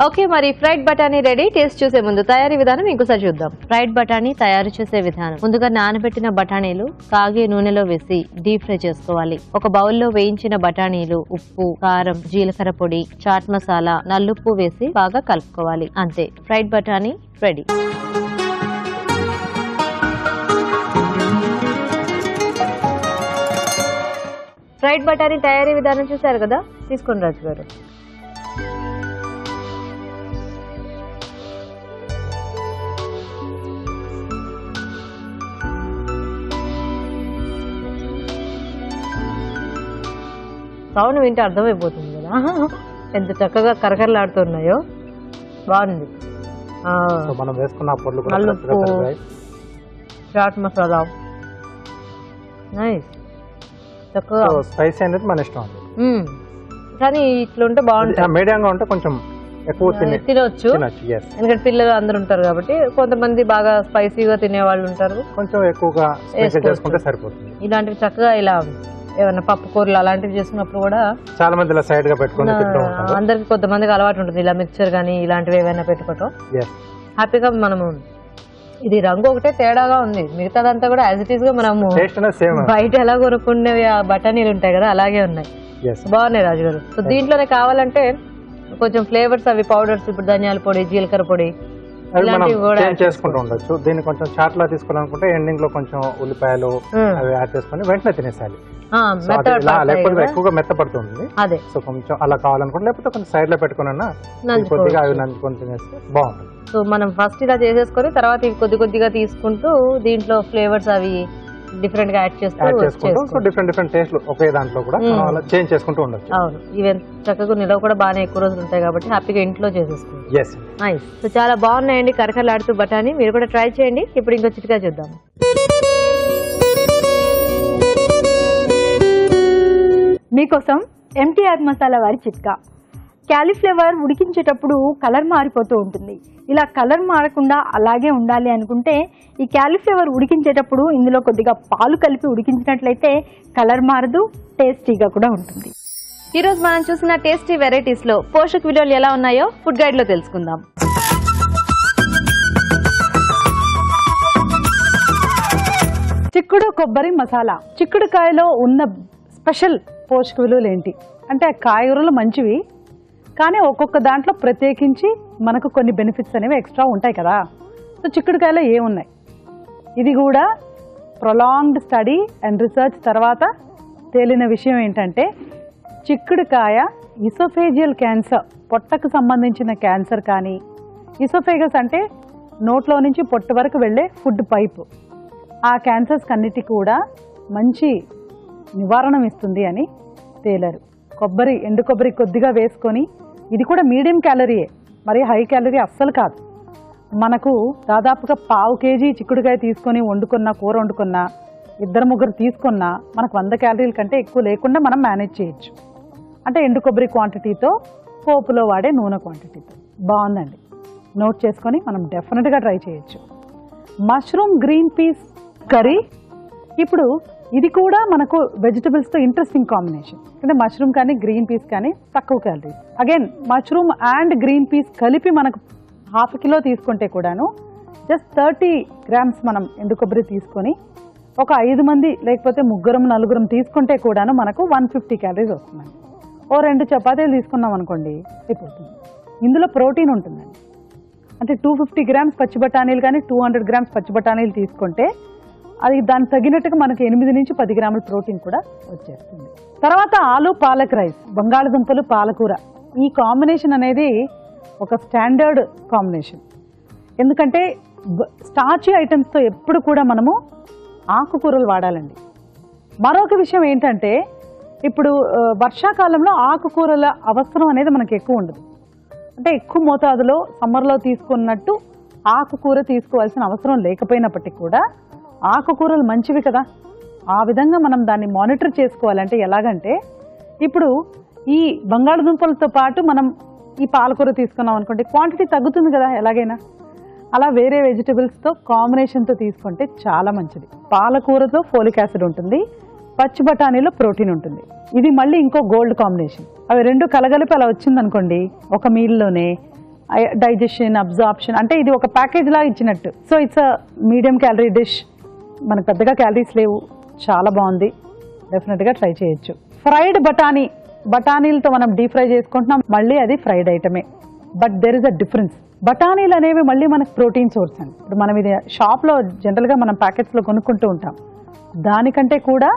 ఓకే, మరి ఫ్రైడ్ బఠానీ రెడీ. టేస్ట్ చూసే ముందు తయారీ విధానం ఇంకోసారి చూద్దాం. ఫ్రైడ్ బఠానీ తయారు చేసే విధానం: ముందుగా నానబెట్టిన బఠానీలు కాగే నూనెలో వేసి డీప్ ఫ్రై చేసుకోవాలి. ఒక బౌల్లో వేయించిన బఠానీలు, ఉప్పు, కారం, జీలకర్ర పొడి, చాట్ మసాలా, నల్లుప్పు వేసి బాగా కలుపుకోవాలి. అంతే, ఫ్రైడ్ బఠానీ రెడీ. ఫ్రైడ్ బఠానీ తయారీ విధానం చూసారు కదా, తీసుకోండి రాజు గారు. సౌండ్ వింటే అర్థమైపోతుంది కదా ఎంత చక్కగా కరకరలాడుతున్నాయో. బాగుంది. మనం వేసుకున్న నల్లుప్పు, చాట్ మసాలా, నైస్. చక్కగా స్పైసీ అనేది మన ఇష్టం, కానీ ఇట్లుంటే బాగుంటుంది. మీడియంగా ఉంటే కొంచెం ఎక్కువ తినొచ్చు, ఎందుకంటే పిల్లలు అందరు ఉంటారు కాబట్టి. కొంతమంది బాగా స్పైసీగా తినే వాళ్ళు ఉంటారు, కొంచెం ఎక్కువగా చేసుకుంటే సరిపోతుంది. ఇలాంటివి చక్కగా ఇలా ఏమన్నా పప్పు కూరలు అలాంటివి చేసినప్పుడు కూడా చాలా మంది ఇలా సైడ్ గా పెట్టుకుని అందరికి కొంతమందికి అలవాటు ఉంటుంది ఇలా మిక్చర్ కానీ ఇలాంటివి ఏమైనా పెట్టుకోవటం. హ్యాపీగా మనము, ఇది రంగు ఒకటే తేడాగా ఉంది, మిగతాదంతా కూడా యాజ్ ఇట్ ఈస్ గా మనము బయట ఎలా కొనుక్కునేవి ఆ బఠానీలు ఉంటాయి కదా అలాగే ఉన్నాయి. బాగున్నాయి రాజు గారు. సో దీంట్లోనే కావాలంటే కొంచెం ఫ్లేవర్స్ అవి పౌడర్స్ ఇప్పుడు ధనియాల పొడి జీలకర్ర పొడి అవి మనం ఇలాంటివి కూడా చేంజ్ చేసుకుంటూ ఉండొచ్చు. దీన్ని కొంచెం చాట్ లా తీసుకోవాలనుకుంటే ఎండింగ్ లో కొంచెం ఉల్లిపాయలు అవి యాడ్ చేసుకుని వెంటనే తినేసాలి. లేకపోతే ఎక్కువగా మెత్తపడుతుంది. అదే సో కొంచెం అలా కావాలనుకుంటే లేకపోతే కొంచెం సైడ్ లో పెట్టుకున్నా కొద్దిగా అవి నంచుకొని తినేస్తే బాగుంటుంది. సో మనం ఫస్ట్ ఇలా చేసేసుకొని తర్వాత ఇవి కొద్ది కొద్దిగా తీసుకుంటూ దీంట్లో ఫ్లేవర్స్ అవి డిఫరెంట్ గా యాడ్ చేసుకుంటూ సో డిఫరెంట్ టేస్ట్ ఒకే దాంట్లో కూడా మనం అలా చేంజ్ చేసుకుంటూ ఉండొచ్చు. అవును, ఈవెన్ చక్కగా నిలవ కూడా బాగానే ఎక్కువ రోజులు ఉంటాయి కాబట్టి హ్యాపీగా ఇంట్లో చేసేసుకోండి. Yes nice. సో చాలా బాగున్నాయండి కరకరలాడుతూ బఠానీ, మీరు కూడా ట్రై చేయండి. ఇప్పుడు ఇంకో చిట్కా చూద్దాం. మీకోసం ఎంటీఆర్ మసాలా వారి చిట్కా. క్యాలీఫ్లవర్ ఉడికించేటప్పుడు కలర్ మారిపోతూ ఉంటుంది. ఇలా కలర్ మారకుండా అలాగే ఉండాలి అనుకుంటే ఈ క్యాలీఫ్లవర్ ఉడికించేటప్పుడు ఇందులో కొద్దిగా పాలు కలిపి ఉడికించినట్లయితే కలర్ మారదు, టేస్టీగా కూడా ఉంటుంది. ఈ రోజు మనం చూసిన టేస్టీ వెరైటీస్ లో పోషక విలువలు ఎలా ఉన్నాయో ఫుడ్ గైడ్ లో తెలుసుకుందాం. చిక్కుడు కొబ్బరి మసాలా. చిక్కుడుకాయలో ఉన్న స్పెషల్ పోషక విలువలు ఏంటి అంటే కాయగూరలు మంచివి, కానీ ఒక్కొక్క దాంట్లో ప్రత్యేకించి మనకు కొన్ని బెనిఫిట్స్ అనేవి ఎక్స్ట్రా ఉంటాయి కదా. సో చిక్కుడుకాయలో ఏమున్నాయి, ఇది కూడా ప్రొలాంగ్డ్ స్టడీ అండ్ రీసెర్చ్ తర్వాత తేలిన విషయం ఏంటంటే చిక్కుడుకాయ ఇసోఫేజియల్ క్యాన్సర్, పొట్టకు సంబంధించిన క్యాన్సర్ కానీ, ఇసోఫేగస్ అంటే నోట్లో నుంచి పొట్ట వరకు వెళ్ళే ఫుడ్ పైప్, ఆ క్యాన్సర్స్ అన్నిటికీ కూడా మంచి నివారణ ఇస్తుంది అని తేలారు. కొబ్బరి, ఎండు కొబ్బరి కొద్దిగా వేసుకొని, ఇది కూడా మీడియం క్యాలరీయే, మరి హై క్యాలరీ అస్సలు కాదు. మనకు దాదాపుగా 1/2 kg చిక్కుడుకాయ తీసుకొని వండుకున్నా, కూర వండుకున్నా, 2-3 తీసుకున్నా మనకు 100 క్యాలరీల కంటే ఎక్కువ లేకుండా మనం మేనేజ్ చేయొచ్చు. అంటే ఎండు కొబ్బరి క్వాంటిటీతో, పోపులో వాడే నూనె క్వాంటిటీతో. బాగుందండి, నోట్ చేసుకొని మనం డెఫినెట్గా ట్రై చేయొచ్చు. Mushroom green peas curry. ఇప్పుడు ఇది కూడా మనకు వెజిటబుల్స్తో ఇంట్రెస్టింగ్ కాంబినేషన్. అంటే మష్రూమ్ కానీ గ్రీన్ పీస్ కానీ తక్కువ calories. Again mushroom and green peas కలిపి మనకు 1/2 kg తీసుకుంటే కూడాను జస్ట్ 30 grams మనం ఎండు కొబ్బరి తీసుకొని ఒక 5 మంది లేకపోతే 3-4 తీసుకుంటే కూడాను మనకు 150 క్యాలరీస్ వస్తున్నాయి. ఓ 2 చపాతీలు తీసుకున్నాం అనుకోండి అయిపోతుంది. ఇందులో ప్రోటీన్ ఉంటుందండి. అంటే 250 grams పచ్చి బఠానీలు కానీ 200 grams పచ్చి బఠానీలు తీసుకుంటే అది దానికి తగినట్టుగా మనకి 8 నుంచి 10 గ్రాముల ప్రోటీన్ కూడా వచ్చేస్తుంది. తర్వాత ఆలు పాలక్ రైస్, బంగాళదుంపలు పాలకూర, ఈ కాంబినేషన్ అనేది ఒక స్టాండర్డ్ కాంబినేషన్. ఎందుకంటే స్టార్చీ ఐటమ్స్తో ఎప్పుడు కూడా మనము ఆకుకూరలు వాడాలండి. మరొక విషయం ఏంటంటే ఇప్పుడు వర్షాకాలంలో ఆకుకూరల అవసరం అనేది మనకి ఎక్కువ ఉండదు. అంటే ఎక్కువ మోతాదులో సమ్మర్లో తీసుకున్నట్టు ఆకుకూర తీసుకోవాల్సిన అవసరం లేకపోయినప్పటికీ కూడా ఆకుకూరలు మంచివి కదా. ఆ విధంగా మనం దాన్ని మానిటర్ చేసుకోవాలంటే ఎలాగంటే ఇప్పుడు ఈ బంగాళదుంపలతో పాటు మనం ఈ పాలకూర తీసుకున్నాం అనుకోండి, క్వాంటిటీ తగ్గుతుంది కదా ఎలాగైనా. అలా వేరే వెజిటబుల్స్తో కాంబినేషన్తో తీసుకుంటే చాలా మంచిది. పాలకూరతో ఫోలిక్ యాసిడ్ ఉంటుంది, పచ్చి బఠానీలో ప్రోటీన్ ఉంటుంది. ఇది మళ్ళీ ఇంకో గోల్డ్ కాంబినేషన్. అవి రెండు కలగలిపి అలా వచ్చిందనుకోండి ఒక మీల్లోనే డైజెషన్, అబ్జార్ప్షన్, అంటే ఇది ఒక ప్యాకేజ్ లాగా ఇచ్చినట్టు. So it's a medium calorie dish. మనకు పెద్దగా క్యాలరీస్ లేవు, చాలా బాగుంది, డెఫినెట్గా ట్రై చేయొచ్చు. ఫ్రైడ్ బఠానీలతో మనం డీప్ ఫ్రై చేసుకుంటున్నాం, మళ్ళీ అది ఫ్రైడ్ ఐటమే. But there is a difference. బఠానీలు అనేవి మళ్ళీ మనకు ప్రోటీన్ సోర్స్ అండి. ఇప్పుడు మనం ఇది షాప్లో జనరల్గా మనం ప్యాకెట్స్లో కొనుక్కుంటూ ఉంటాం, దానికంటే కూడా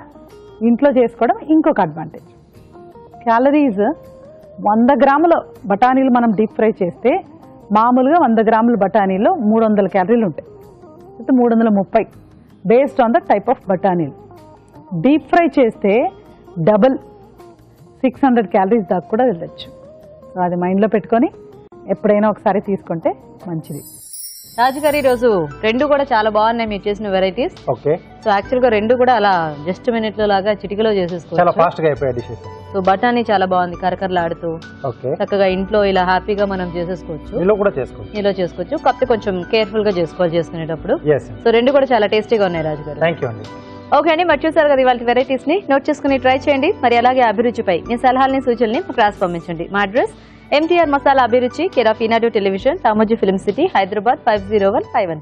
ఇంట్లో చేసుకోవడం ఇంకొక అడ్వాంటేజ్. క్యాలరీస్ 100 గ్రాముల బఠానీలు మనం డీప్ ఫ్రై చేస్తే మామూలుగా 100 గ్రాముల బఠానీలో 300 క్యాలరీలు ఉంటాయి, 330 based on the type of బఠానీలు. డీప్ ఫ్రై చేస్తే డబుల్ 600 క్యాలరీస్ దాకా కూడా వెళ్ళచ్చు. సో అది మైండ్లో పెట్టుకొని ఎప్పుడైనా ఒకసారి తీసుకుంటే మంచిది. రాజుగారి రోజు రెండు కూడా చాలా బాగున్నాయి మీరు చేసిన వెరైటీస్. ఓకే. సో యాక్చువల్ గా రెండు కూడా అలా జస్ట్ మినిట్ లో లాగా చిటికలో చేసేసుకోవచ్చు. చాలా ఫాస్ట్ గా అయిపోయాయి డిషెస్. సో బఠానీ చాలా బాగుంది, కరకరలాడుతూ. ఓకే. చక్కగా ఇంట్లో ఇలా హ్యాపీగా మనం చేసేసుకోవచ్చు. ఇలా కూడా చేసుకోవచ్చు. ఇలా చేసుకోవచ్చు, కాకపోతే కొంచెం కేర్ఫుల్ గా చేసుకోవాలి చేసుకునేటప్పుడు. yes. సో రెండు కూడా చాలా టేస్టీగా ఉన్నాయి రాజుగారు. థ్యాంక్ యూ అండి. ఓకే అండి, మరి చూసారు కదా ఇవాళ వెరైటీస్ ని నోట్ చేసుకుని ట్రై చేయండి. మరి అలాగే అభిరుచిపై మీ సలహాలని సూచనల్ని మాకు రాసి పంపించండి. మా అడ్రస్ MTR మసాలా అభిరుచి, care of Eenadu television, Ramoji film city, Hyderabad 501512.